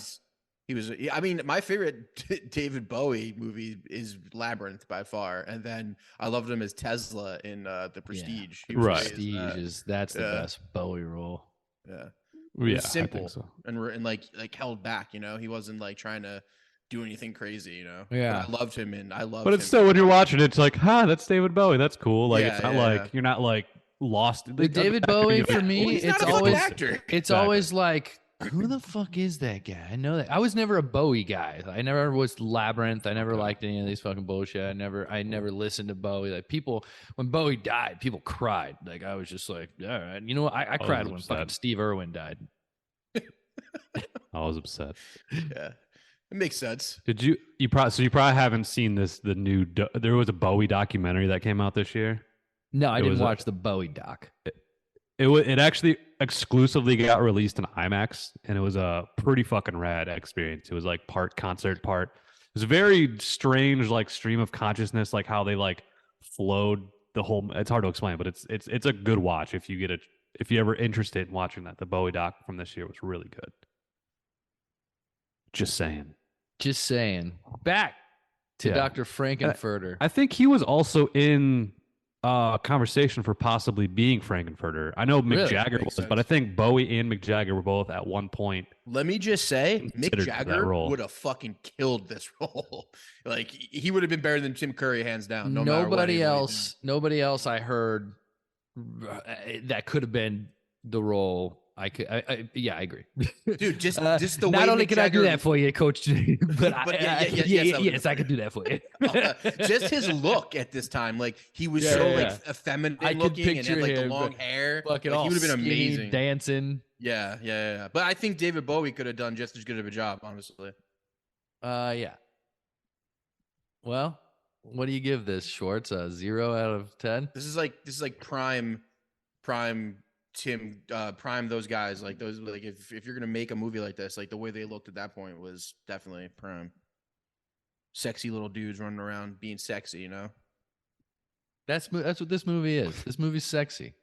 he was. I mean, my favorite David Bowie movie is Labyrinth by far, and then I loved him as Tesla in The Prestige. He was Right. great as Prestige that. is that's the Yeah. best Bowie role. Yeah, Yeah, was simple. I think so. and like held back. You know, he wasn't like trying to do anything crazy. You know. Yeah. But I loved him, and I loved. But it's him. still when you're watching it, it's like, that's David Bowie. That's cool. Like Yeah, it's not yeah, like yeah. you're not like lost. With David Bowie, for me, Well, he's not it's a fucking always actor. it's Exactly. always like, who the fuck is that guy? I know that. I was never a Bowie guy. I never was Labyrinth. I never Okay. liked any of these fucking bullshit. I never listened to Bowie. Like people, when Bowie died, people cried. Like I was just like, all right. You know what? I was cried when upset. fucking Steve Irwin died. I was upset. Yeah, it makes sense. Did you probably haven't seen the new there was a Bowie documentary that came out this year. No, I It didn't was watch the Bowie doc. It actually exclusively got released in IMAX, and it was a pretty fucking rad experience. It was like part concert, part. It was a very strange like stream of consciousness, like how they like flowed the whole. It's hard to explain, but it's a good watch if you ever interested in watching that. The Bowie doc from this year was really good. Just saying. Just saying. Back to Yeah. Dr. Frankenfurter. I think he was also in conversation for possibly being Frankenfurter. I know Mick Really? Jagger Makes was, but I sense. think Bowie and Mick Jagger were both at one point. Let me just say, Mick Considered for that Jagger role. would have fucking killed this role. Like he would have been better than Tim Curry, hands down. No matter what nobody anybody nobody else I heard that could have been the role. Yeah, I agree. did. Dude, just the way not only Mick can I do Jagger- that for you, Coach, but, But yes, I could do that for you. just his look at this time, like he was Yeah, so yeah, like yeah. effeminate I could looking and had picture like the him, long hair. Fucking Like, all he would have been skinny, amazing. dancing. Yeah. But I think David Bowie could have done just as good of a job, honestly. Yeah. Well, what do you give this, Schwartz? A 0 out of 10? This is like prime Tim, prime those guys. Like those, like if you're gonna make a movie like this, like the way they looked at that point was definitely prime. Sexy little dudes running around being sexy, you know. That's what this movie is. This movie's sexy.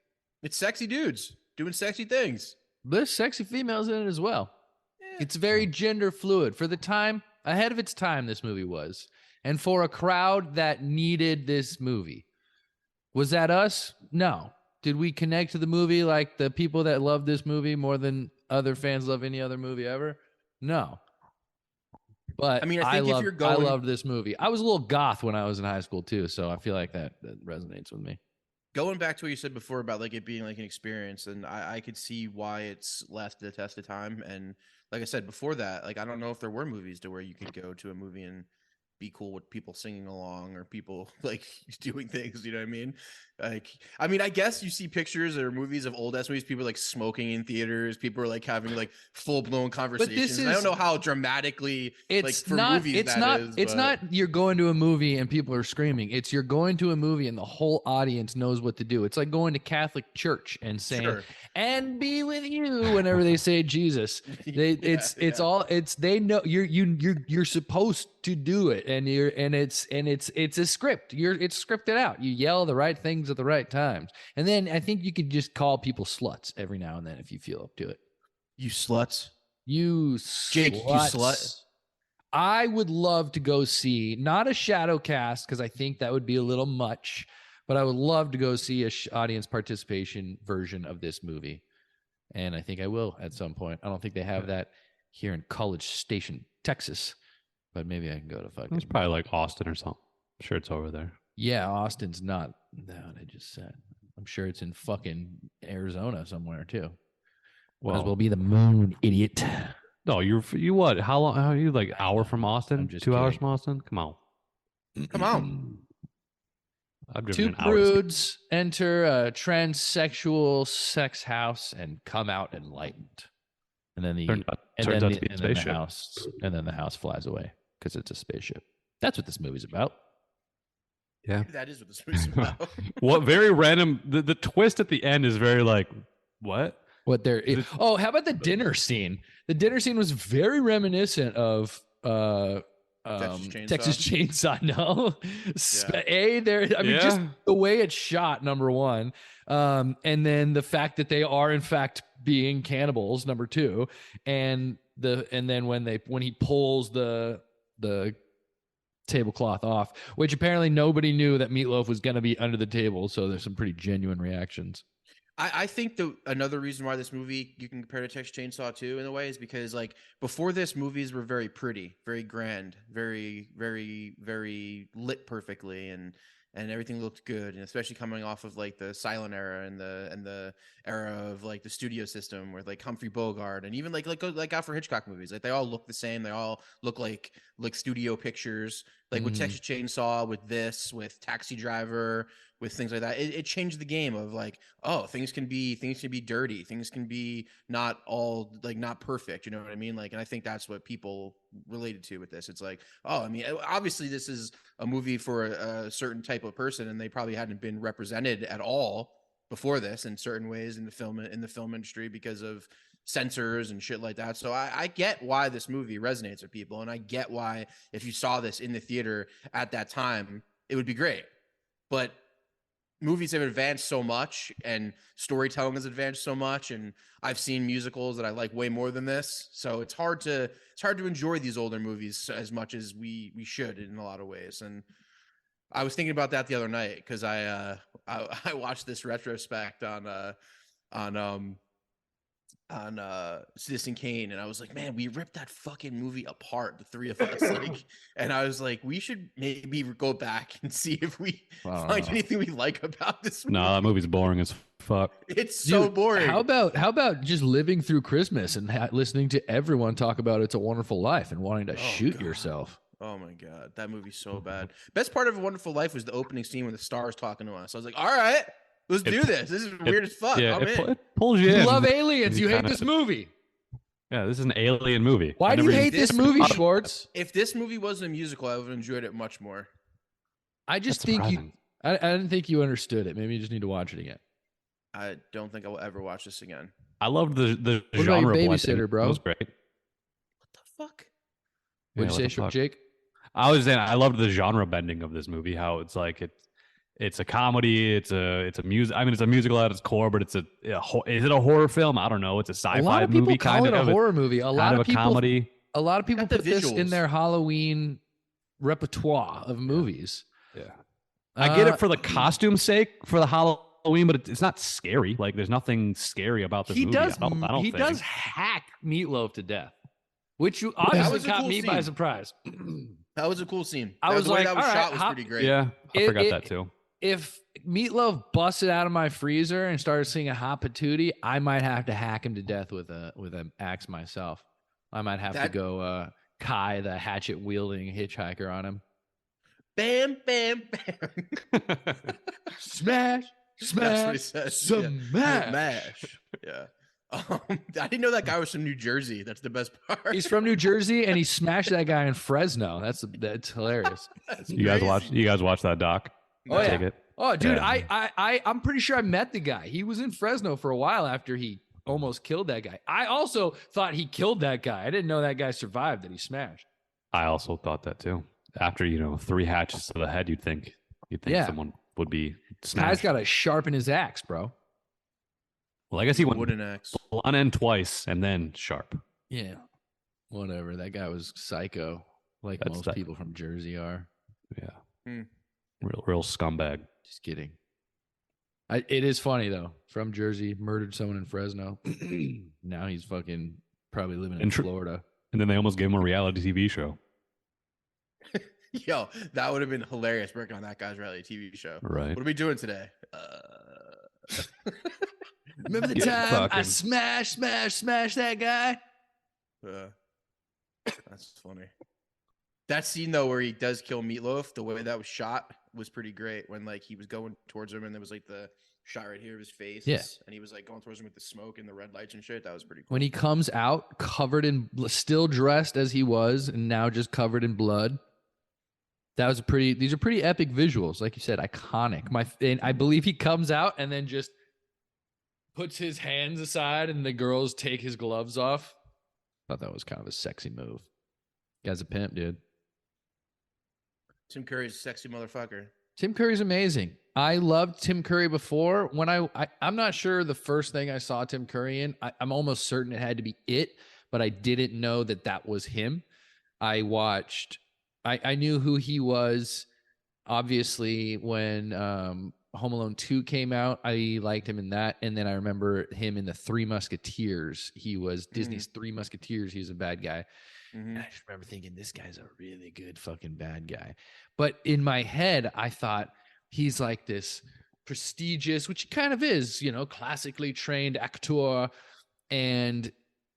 It's sexy dudes doing sexy things. There's sexy females in it as well. Yeah. It's very gender fluid. For the time, ahead of its time, this movie was. And for a crowd that needed this movie. Was that us? No. Did we connect to the movie like the people that love this movie more than other fans love any other movie ever? No. But I mean, I think if you're I going- loved this movie. I was a little goth when I was in high school too, so I feel like that resonates with me. Going back to what you said before about like it being like an experience, and I could see why it's lasted the test of time. And like I said before that, like I don't know if there were movies to where you could go to a movie and be cool with people singing along or people like doing things, you know what I mean? Like, I mean, I guess you see pictures or movies of old ass movies, people like smoking in theaters, people are like having like full blown conversations. And I don't is- know how dramatically It's like for not. movies It's that not. is, It's but- not. You're going to a movie and people are screaming. It's you're going to a movie and the whole audience knows what to do. It's like going to Catholic church and saying Sure. "and be with you" whenever they say Jesus. They it's they know you're supposed to do it, and it's a script. It's scripted out. You yell the right things at the right times, and then I think you could just call people sluts every now and then if you feel up to it. You sluts. You Jake, you sluts. slut. I would love to go see not a shadow cast because I think that would be a little much, but I would love to go see a audience participation version of this movie, and I think I will at some point. I don't think they have that here in College Station, Texas, but maybe I can go to fucking. It's probably like Austin or something. I'm sure it's over there. Yeah, Austin's not that I just said. I'm sure it's in fucking Arizona somewhere too. Might as well be the moon, idiot. No, you what? How long? Are you like hour from Austin? 2 hours from Austin? Come on. Come on. I've Two driven an hour. prudes enter a transsexual sex house and come out enlightened. And then Turns out to be a spaceship. And then the house flies away because it's a spaceship. That's what this movie's about. Yeah, that is what this movie's about. What very random. The twist at the end is very like what? What they're how about the dinner scene? The dinner scene was very reminiscent of Texas Chainsaw. No, just the way it's shot, number one, and then the fact that they are in fact being cannibals, number two, and then when he pulls the tablecloth off, which apparently nobody knew that Meatloaf was going to be under the table, so there's some pretty genuine reactions. I think another reason why this movie you can compare to Texas Chainsaw 2 in a way is because like before this, movies were very pretty, very grand, very, very, very lit perfectly, and everything looked good, and especially coming off of like the silent era and the era of like the studio system where like Humphrey Bogart and even like Alfred Hitchcock movies, like they all look the same, they all look like studio pictures, like with Texas Chainsaw, with Taxi Driver, with things like that. It changed the game of like, oh, things can be dirty, things can be not all like not perfect, you know what I mean? Like, and I think that's what people related to with this. It's like, oh, I mean, obviously this is a movie for a certain type of person, and they probably hadn't been represented at all before this in certain ways in the film industry because of censors and shit like that. So I get why this movie resonates with people, and I get why if you saw this in the theater at that time, it would be great. But movies have advanced so much, and storytelling has advanced so much, and I've seen musicals that I like way more than this. So it's hard to enjoy these older movies as much as we should in a lot of ways. And I was thinking about that the other night because I watched this retrospect on Citizen Kane, and I was like, man, we ripped that fucking movie apart, the three of us. Like, and I was like, we should maybe go back and see if we find anything we like about this movie. No, that movie's boring as fuck. It's so boring. How about just living through Christmas and listening to everyone talk about It's a Wonderful Life and wanting to shoot yourself? Oh my God, that movie's so bad. Best part of A Wonderful Life was the opening scene when the stars talking to us. I was like, all right, let's do this. This is weird as fuck. Yeah, it pulls you in. You love aliens. You hate this movie. Yeah, this is an alien movie. Why do you hate this movie, Schwartz? If this movie wasn't a musical, I would have enjoyed it much more. I just think I didn't think you understood it. Maybe you just need to watch it again. I don't think I will ever watch this again. I loved the what genre. About your babysitter, bro? That was great. What the fuck? What'd you say, Jake? I was saying I loved the genre bending of this movie. How it's like it's a comedy. It's a music. I mean, it's a musical at its core, but is it a horror film? I don't know. It's a sci-fi movie. A lot of people call it a horror movie. A lot of people, comedy. A lot of people put this in their Halloween repertoire of movies. Yeah, I get it for the costume's sake for the Halloween, but it's not scary. Like, there's nothing scary about this movie. I don't think. He does hack Meatloaf to death, which obviously caught me by surprise. That was a cool scene. I was like, that was shot was pretty great. Yeah, I forgot that too. If Meatloaf busted out of my freezer and started singing Hot Patootie, I might have to hack him to death with an axe myself. I might have to go Kai, the hatchet wielding hitchhiker, on him. Bam, bam, bam. Smash, smash, smash. Yeah. I didn't know that guy was from New Jersey. That's the best part. He's from New Jersey, and he smashed that guy in Fresno. That's hilarious. You guys watch that doc? Oh yeah. Oh, dude, yeah. I'm pretty sure I met the guy. He was in Fresno for a while after he almost killed that guy. I also thought he killed that guy. I didn't know that guy survived, that he smashed. I also thought that too. After 3 hatches to the head, you'd think someone would be smashed. Guy's got to sharpen his axe, bro. Well, I guess he went wooden axe on end twice and then sharp. Yeah, whatever. That guy was psycho. like That's most that. people from Jersey are. Yeah. Hmm. Real scumbag. Just kidding. It is funny though. From Jersey, murdered someone in Fresno. Now he's fucking probably living in Florida. And then they almost gave him a reality TV show. Yo, that would have been hilarious working on that guy's reality TV show. Right. What are we doing today? Remember the Yeah, time I fucking- smashed that guy? That's funny. That scene though, where he does kill Meatloaf, the way that was shot was pretty great. When like he was going towards him, and there was like the shot right here of his face. Yeah. And he was like going towards him with the smoke and the red lights and shit. That was pretty cool. When he comes out covered in, still dressed as he was, and now just covered in blood. That was these are pretty epic visuals. Like you said, iconic. And I believe he comes out and then just puts his hands aside and the girls take his gloves off. Thought that was kind of a sexy move. Guy's a pimp, dude. Tim Curry's a sexy motherfucker. Tim Curry's amazing. I loved Tim Curry before. When I'm not sure the first thing I saw Tim Curry in. I'm almost certain it had to be It, but I didn't know that was him. I knew who he was, obviously, when Home Alone 2 came out. I liked him in that. And then I remember him in the Three Musketeers. He was Disney's Three Musketeers. He was a bad guy. And I just remember thinking, this guy's a really good fucking bad guy. But in my head, I thought he's like this prestigious, which he kind of is, classically trained actor. And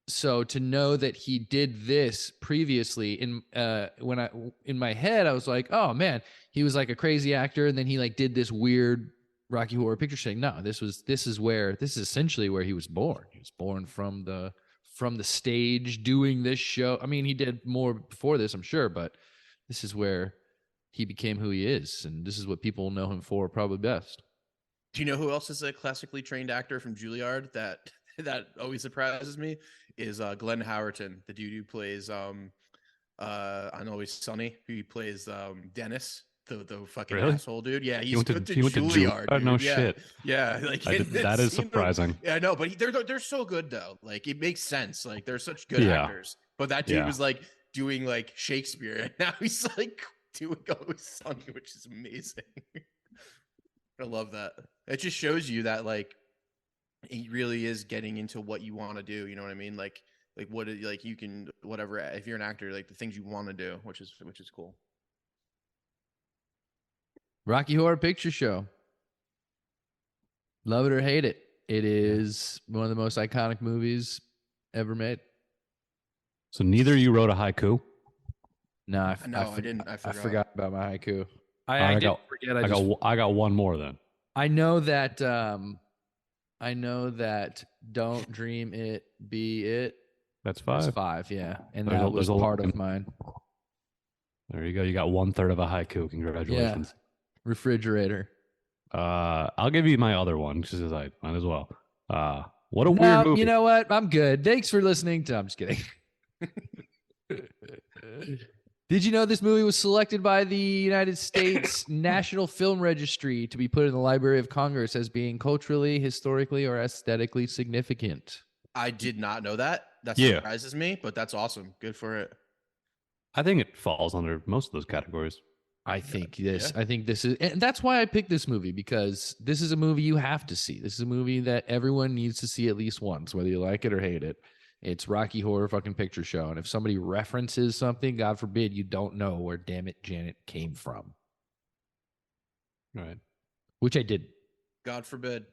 so to know that he did this previously in my head, I was like, oh man, he was like a crazy actor. And then he like did this weird Rocky Horror Picture Show. No, this is essentially where he was born. He was born from the stage doing this show. I mean, he did more before this, I'm sure, but this is where he became who he is. And this is what people know him for probably best. Do you know who else is a classically trained actor from Juilliard that always surprises me? Is Glenn Howerton, the dude who plays on Always Sunny, who plays Dennis, the fucking asshole dude. Yeah, he went to Juilliard. Oh, no yeah. shit. Yeah, like that is surprising. Yeah, I know, but they're so good though. Like it makes sense. Like they're such good actors. But that dude was like doing like Shakespeare, and now he's like doing Always Sunny, which is amazing. I love that. It just shows you that like he really is getting into what you want to do. You know what I mean? Like you can, whatever, if you're an actor, like the things you want to do, which is cool. Rocky Horror Picture Show. Love it or hate it. It is one of the most iconic movies ever made. So neither of you wrote a haiku? No, I didn't. I forgot about my haiku. I got one more then. I know that don't dream it, be it. That's 5. That's 5, yeah. And that was part of mine. There you go. You got 1/3 of a haiku. Congratulations. Yeah. Refrigerator. I'll give you my other one because I might as well. What a weird movie. You know what? I'm good. Thanks for listening to. I'm just kidding. Did you know this movie was selected by the United States National Film Registry to be put in the Library of Congress as being culturally, historically, or aesthetically significant? I did not know that. That surprises me, but that's awesome. Good for it. I think it falls under most of those categories. I think this is, and that's why I picked this movie, because this is a movie you have to see. This is a movie that everyone needs to see at least once, whether you like it or hate it. It's Rocky Horror fucking Picture Show. And if somebody references something, God forbid, you don't know where Damn It Janet came from. Right. Which I did. God forbid.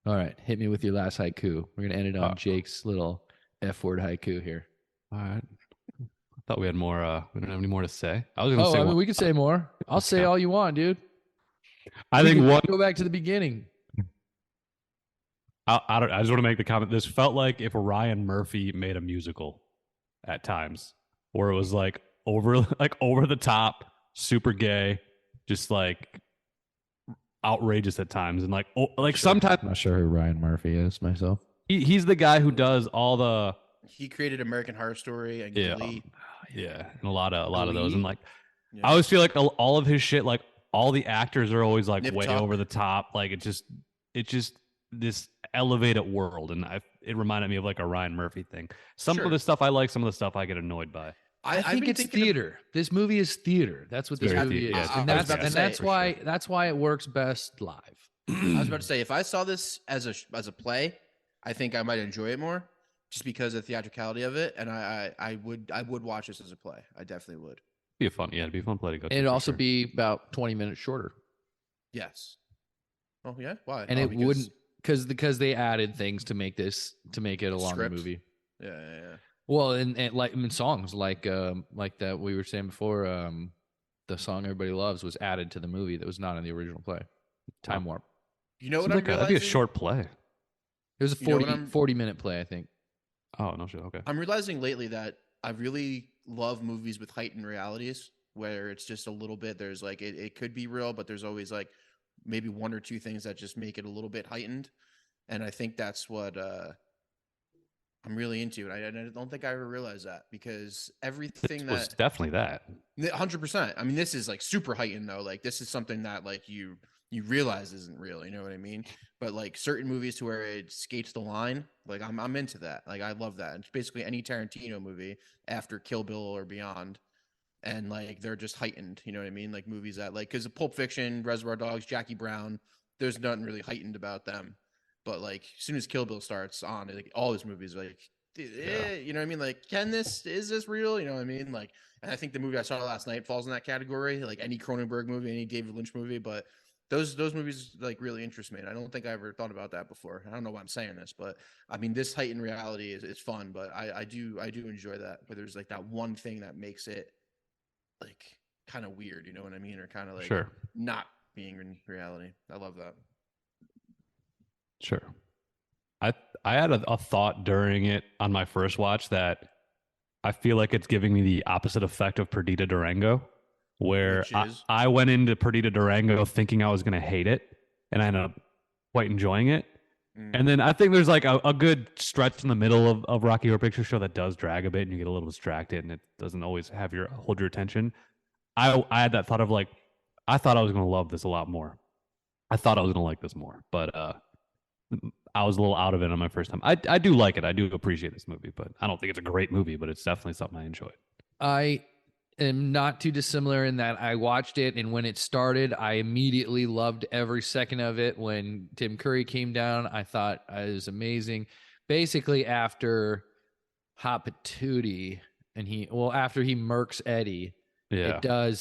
All right. Hit me with your last haiku. We're going to end it on Jake's little F-word haiku here. All right. I thought we had more. We don't have any more to say. I was going to say. We could say more. I'll say all you want, dude. I think go back to the beginning. I just want to make the comment. This felt like if Ryan Murphy made a musical at times, where it was like over the top, super gay, just like outrageous at times, and sometimes. I'm not sure who Ryan Murphy is myself. He's the guy who does all the. He created American Horror Story and Glee. Yeah, and a lot of those, and like I always feel like all of his shit, like all the actors are always like way over the top. Like it just this elevated world, and it reminded me of like a Ryan Murphy thing. Some of Sure. the stuff I like, some of the stuff I get annoyed by. I I've think been it's thinking of- theater. This movie is theater. That's what It's this very movie yeah, is, it's and I was that's about to and say, that's for why sure. that's why it works best live. I was about to say, if I saw this as a play, I think I might enjoy it more, just because of the theatricality of it, and I would watch this as a play. I definitely would. It'd be a fun play to go to. It'd For also sure. be about 20 minutes shorter, Yes. Oh yeah. Why? and Oh, it because wouldn't because they added things to make it a longer script. movie. Yeah. Well, and like in songs like that we were saying before, the song everybody loves was added to the movie that was not in the original play. Time Warp. You know what Seems I'm like that'd realizing? be a short play. It was a You know what 40-minute play, I think. Oh no shit. Okay. I'm realizing lately that I really love movies with heightened realities, where it's just a little bit. There's like it could be real, but there's always like maybe one or two things that just make it a little bit heightened, and I think that's what I'm really into. And I don't think I ever realized that, because everything It was that definitely that. 100%. I mean, this is like super heightened though. Like this is something that like you realize isn't real. You know what I mean? But like certain movies to where it skates the line, like I'm into that. Like I love that. It's basically any Tarantino movie after Kill Bill or beyond, and like they're just heightened. You know what I mean? Like movies that like, because of Pulp Fiction, Reservoir Dogs, Jackie Brown, there's nothing really heightened about them. But like as soon as Kill Bill starts on, like all his movies, like you know what I mean? Like, is this real? You know what I mean? Like, and I think the movie I saw last night falls in that category. Like any Cronenberg movie, any David Lynch movie, but those movies like really interest me. And I don't think I ever thought about that before. I don't know why I'm saying this, but I mean, this heightened reality is fun. But I do enjoy that. But there's like that one thing that makes it like kind of weird. You know what I mean? Or kind of like Sure. not being in reality. I love that. Sure. I had a thought during it on my first watch that I feel like it's giving me the opposite effect of Perdita Durango, where Which is? I went into Perdita Durango thinking I was going to hate it, and I ended up quite enjoying it. And then I think there's like a good stretch in the middle of Rocky Horror Picture Show that does drag a bit, and you get a little distracted, and it doesn't always have hold your attention. I had that thought of like, I thought I was going to love this a lot more. I thought I was going to like this more, but I was a little out of it on my first time. I do like it. I do appreciate this movie, but I don't think it's a great movie, but it's definitely something I enjoyed. I am not too dissimilar in that I watched it, and when it started, I immediately loved every second of it. When Tim Curry came down, I thought it was amazing. Basically, after Hot Patootie, after he murks Eddie, Yeah.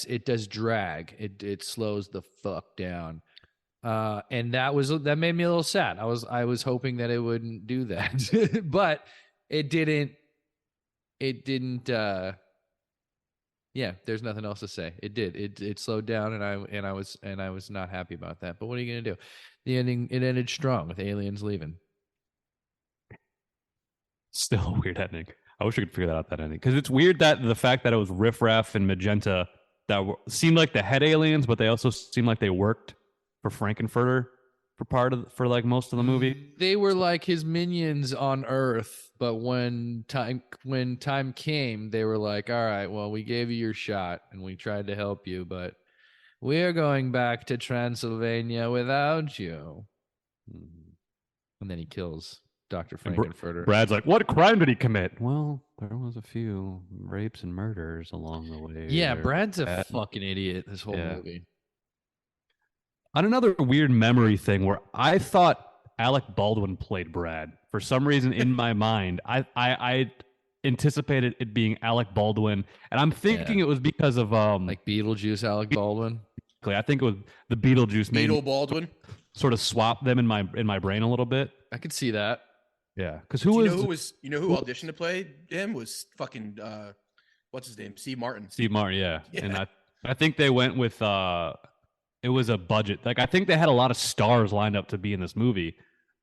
it does drag. It slows the fuck down. And that made me a little sad. I was hoping that it wouldn't do that, but it didn't. It didn't. Yeah, there's nothing else to say. It did. It slowed down, and I was not happy about that. But what are you gonna do? The ending, it ended strong with aliens leaving. Still a weird ending. I wish I could figure that ending, because it's weird that the fact that it was Riff Raff and Magenta that seemed like the head aliens, but they also seemed like they worked for Frankenfurter for like most of the movie. They were like his minions on Earth, but when time came, they were like, "All right, well, we gave you your shot and we tried to help you, but we're going back to Transylvania without you." And then he kills Dr. Frankenfurter. Brad's like, "What crime did he commit?" Well, there was a few rapes and murders along the way. Yeah, there. Brad's a fucking idiot this whole Yeah. movie. On another weird memory thing where I thought Alec Baldwin played Brad. For some reason in my mind, I anticipated it being Alec Baldwin, and I'm thinking it was because of Like Beetlejuice, Alec Baldwin. I think it was the Beetlejuice made Beetle Baldwin. sort of swap them in my brain a little bit. I could see that. Yeah, because You know who auditioned to play him was fucking what's his name? Steve Martin. Steve Martin, yeah. Yeah. And I think they went with it was a budget. Like I think they had a lot of stars lined up to be in this movie,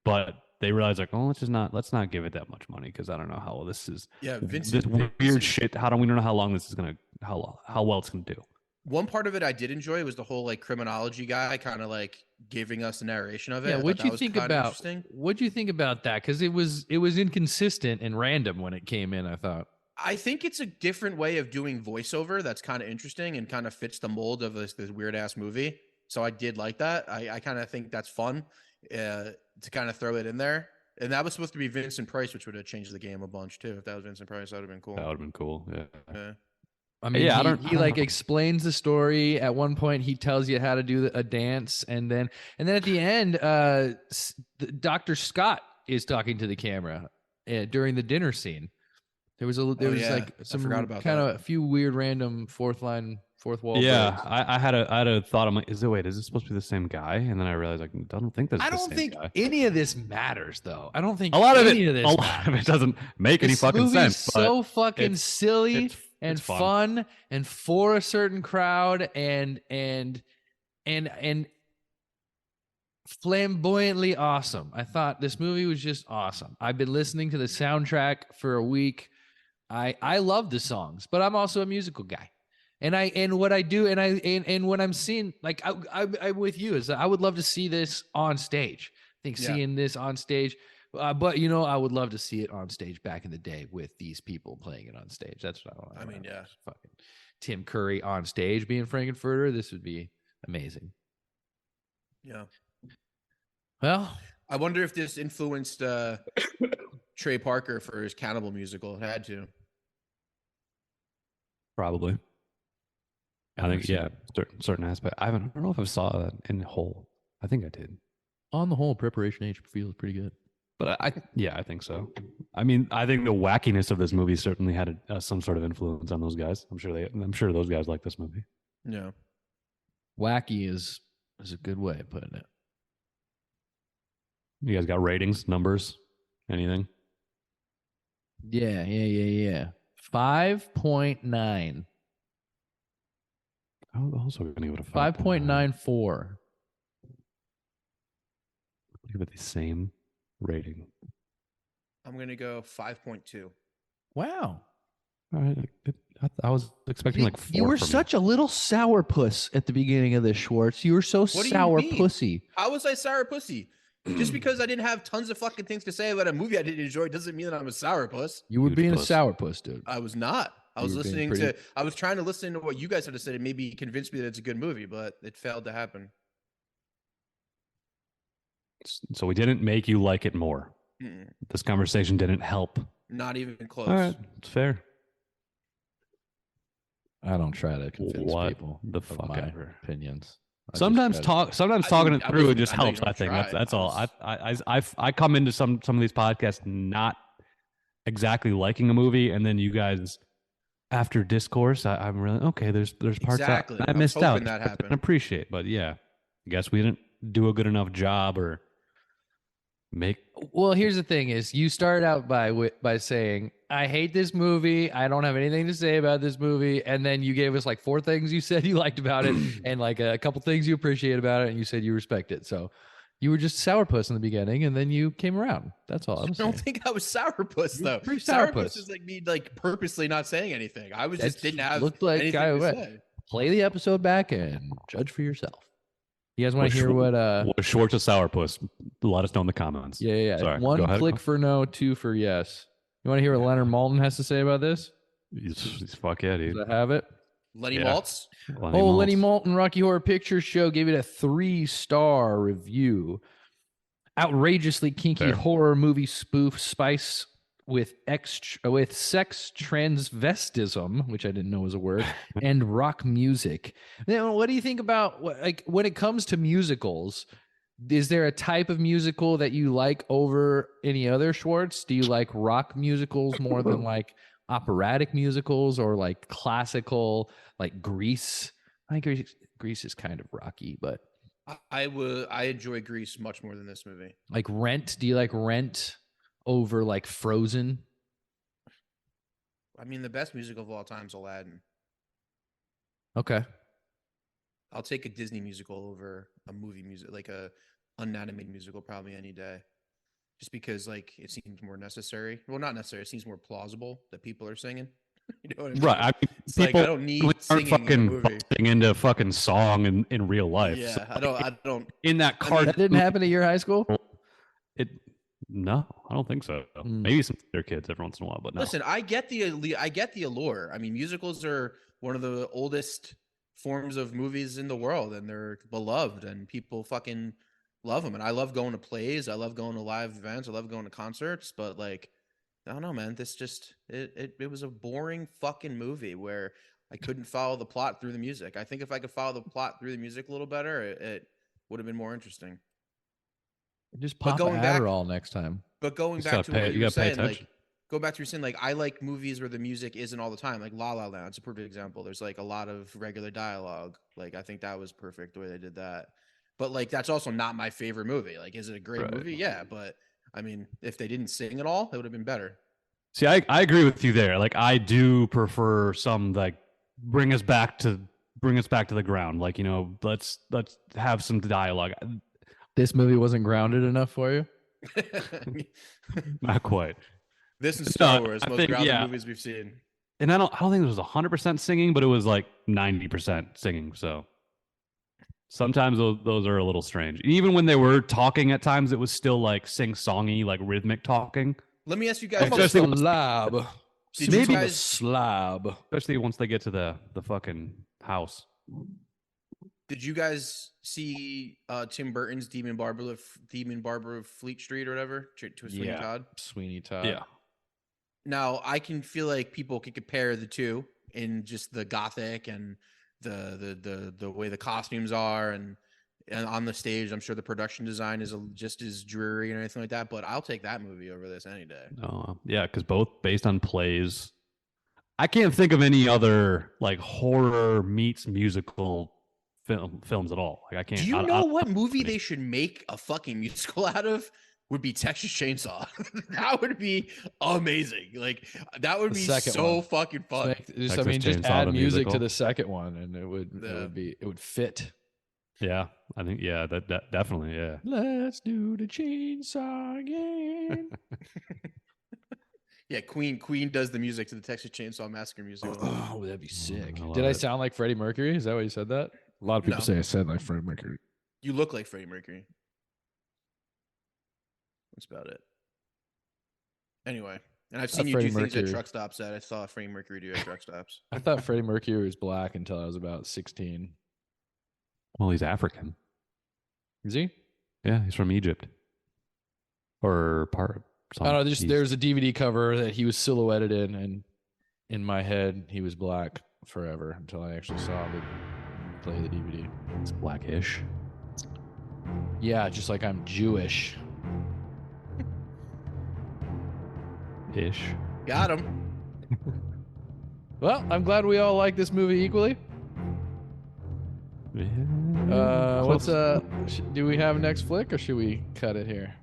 but they realized like, oh, let's not give it that much money, because I don't know how well this is. Yeah, This Vincent. weird shit. We don't know how long this is gonna how well it's gonna do. One part of it I did enjoy was the whole like criminology guy kind of like giving us the narration of it. Yeah, I thought what'd that you was think kinda about interesting. what'd you think about that? Because it was inconsistent and random when it came in, I thought. I think it's a different way of doing voiceover that's kind of interesting and kind of fits the mold of this weird ass movie. So I did like that. I kind of think that's fun. to kind of throw it in there. And that was supposed to be Vincent Price, which would have changed the game a bunch too. If that was Vincent Price, that would have been cool. That would have been cool. Yeah. Yeah. I mean, Yeah, he like explains the story. At one point, he tells you how to do a dance, and then at the end, Dr. Scott is talking to the camera during the dinner scene. There was like some kind of a few weird random fourth wall. Yeah, breaks. I had a thought. I'm like, is this supposed to be the same guy? And then I realized, like, I don't think that's. I don't think any of this matters, though. I don't think a lot of it doesn't make any fucking sense. Is so fucking silly and fun and for a certain crowd and flamboyantly awesome. I thought this movie was just awesome. I've been listening to the soundtrack for a week. I love the songs, but I'm also a musical guy. And what I do and what I'm seeing, like I'm with you, is that I would love to see this on stage. I think seeing this on stage, but I would love to see it on stage back in the day with these people playing it on stage. That's what I want. I mean, yeah, fucking Tim Curry on stage being Frankenfurter. This would be amazing. Yeah. Well, I wonder if this influenced Trey Parker for his Cannibal musical. It had to. Probably. I think certain aspect. I don't know if I saw that in whole. I think I did. On the whole, Preparation H feels pretty good. But I think so. I mean, I think the wackiness of this movie certainly had some sort of influence on those guys. I'm sure those guys like this movie. Yeah. Wacky is a good way of putting it. You guys got ratings, numbers, anything? Yeah. 5.9. I was also going to give it a 5.94. Give it the same rating. I'm going to go 5.2. Wow. All right. I was expecting like 4. You were such a little sourpuss at the beginning of this, Schwartz. You were so sour pussy. How was I sour pussy? Just because I didn't have tons of fucking things to say about a movie I didn't enjoy doesn't mean that I'm a sourpuss. You were being a sourpuss, dude. I was not. I was I was trying to listen to what you guys had to say and maybe convince me that it's a good movie, but it failed to happen. So we didn't make you like it more. Mm-mm. This conversation didn't help. Not even close. All right, it's fair. I don't try to convince people the fuck my ever. Opinions. Sometimes talking it through it just helps. I think that's all. I come into some of these podcasts not exactly liking a movie, and then you guys, after discourse, I'm really okay. There's parts that I missed out. That happened. I appreciate, but yeah, I guess we didn't do a good enough job or make. Well, here's the thing: is you started out by saying, I hate this movie. I don't have anything to say about this movie. And then you gave us like 4 things you said you liked about it and like a couple things you appreciate about it. And you said you respect it. So you were just sourpuss in the beginning and then you came around. That's all I'm saying. I don't think I was sourpuss though. Sourpuss is like me like purposely not saying anything. I was just didn't have looked like anything to say. Play the episode back and judge for yourself. You guys want to hear what Schwartz is sourpuss? Let us know in the comments. Yeah. Sorry, 1 click for no, 2 for yes. You want to hear what Leonard Maltin has to say about this? He's fuck yeah, dude. Does that have it? Lenny Maltz? Lenny Maltin, Rocky Horror Picture Show gave it a 3-star review. Outrageously kinky horror movie spoof spice with sex transvestism, which I didn't know was a word, and rock music. Now, what do you think about when it comes to musicals? Is there a type of musical that you like over any other, Schwartz? Do you like rock musicals more than like operatic musicals or like classical, like Grease? I think Grease is kind of rocky, but I enjoy Grease much more than this movie. Like Rent? Do you like Rent over like Frozen? I mean, the best musical of all time is Aladdin. Okay. I'll take a Disney musical over a movie music, like a unanimated musical, probably any day, just because like it seems more necessary. Well, not necessary. It seems more plausible that people are singing. You know what I mean? Right. I mean, it's people like I don't need singing fucking in a movie. busting into fucking song in real life. Yeah, so, I don't. In that card, that didn't happen at your high school. No, I don't think so. Maybe some their kids every once in a while, but no. Listen, I get the allure. I mean, musicals are one of the oldest forms of movies in the world, and they're beloved, and people fucking Love them, and I love going to plays. I love going to live events. I love going to concerts. But like, I don't know, man. This just it was a boring fucking movie where I couldn't follow the plot through the music. I think if I could follow the plot through the music a little better, it would have been more interesting. Just But pop going back, Adderall next time. but You going just back gotta to pay. what You you were gotta pay saying, attention. like go back to your saying, like I like movies where the music isn't all the time, like La La Land. It's a perfect example. There's like a lot of regular dialogue. Like I think that was perfect the way they did that. But like that's also not my favorite movie. Like, is it a great Right. movie? Yeah, but I mean, if they didn't sing at all, it would have been better. See, I agree with you there. Like, I do prefer some like bring us back to the ground. Like, let's have some dialogue. This movie wasn't grounded enough for you. Not quite. This and No, Star Wars, I most think, grounded yeah. movies we've seen. And I don't think it was 100% singing, but it was like 90% singing. So sometimes those are a little strange. Even when they were talking at times, it was still like sing-songy, like rhythmic talking. Let me ask you guys I'm a this. Especially slab. Did you Maybe a guys slab. Especially once they get to the fucking house. did you guys see Tim Burton's Demon Barber of Fleet Street or whatever? To a Sweeney Todd? Sweeney Todd. Yeah. Now I can feel like people can compare the two in just the gothic and the way the costumes are and on the stage. I'm sure the production design is just as dreary and anything like that. But I'll take that movie over this any day. Oh, yeah, because both based on plays. I can't think of any other like horror meets musical films at all. Like I can't. Do you I know don't what movie any. they should make a fucking musical out of? Would be Texas Chainsaw. That would be amazing. Like that would The be second so one. fucking fun. I Texas mean, just Chainsaw add the music musical. to the second one, and it would Yeah. it would fit. Yeah, I think that definitely yeah. Let's do the chainsaw again. Yeah, Queen does the music to the Texas Chainsaw Massacre musical. Oh, that'd be sick. I love Did I it. sound like Freddie Mercury? Is that what you said? That a lot of people No. say I said like Freddie Mercury. You look like Freddie Mercury. That's about it. Anyway, and I've seen you Freddie do things at Mercury. truck stops that I saw Freddie Mercury do at truck stops. I thought Freddie Mercury was black until I was about 16. Well, he's African. Is he? Yeah, he's from Egypt. Or part. I don't know. There's a DVD cover that he was silhouetted in, and in my head, he was black forever until I actually saw the play the DVD. It's blackish. Yeah, just like I'm Jewish. Ish. Got him. Well, I'm glad we all like this movie equally. Close. Do we have next flick or should we cut it here?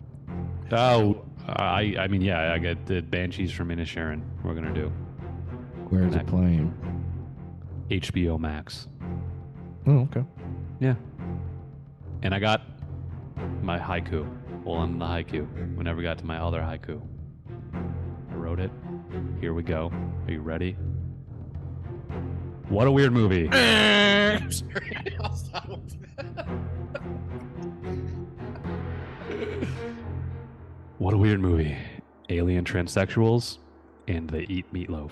Oh, I mean, yeah, I got the Banshees from Inisherin. We're gonna do Where is it playing? HBO Max. Oh, okay. Yeah. And I got my haiku. Well, I'm the haiku. We never got to my other haiku. I wrote it. Here we go. Are you ready? What a weird movie. I'm sorry. I'll stop. What a weird movie. Alien transsexuals and they eat meatloaf.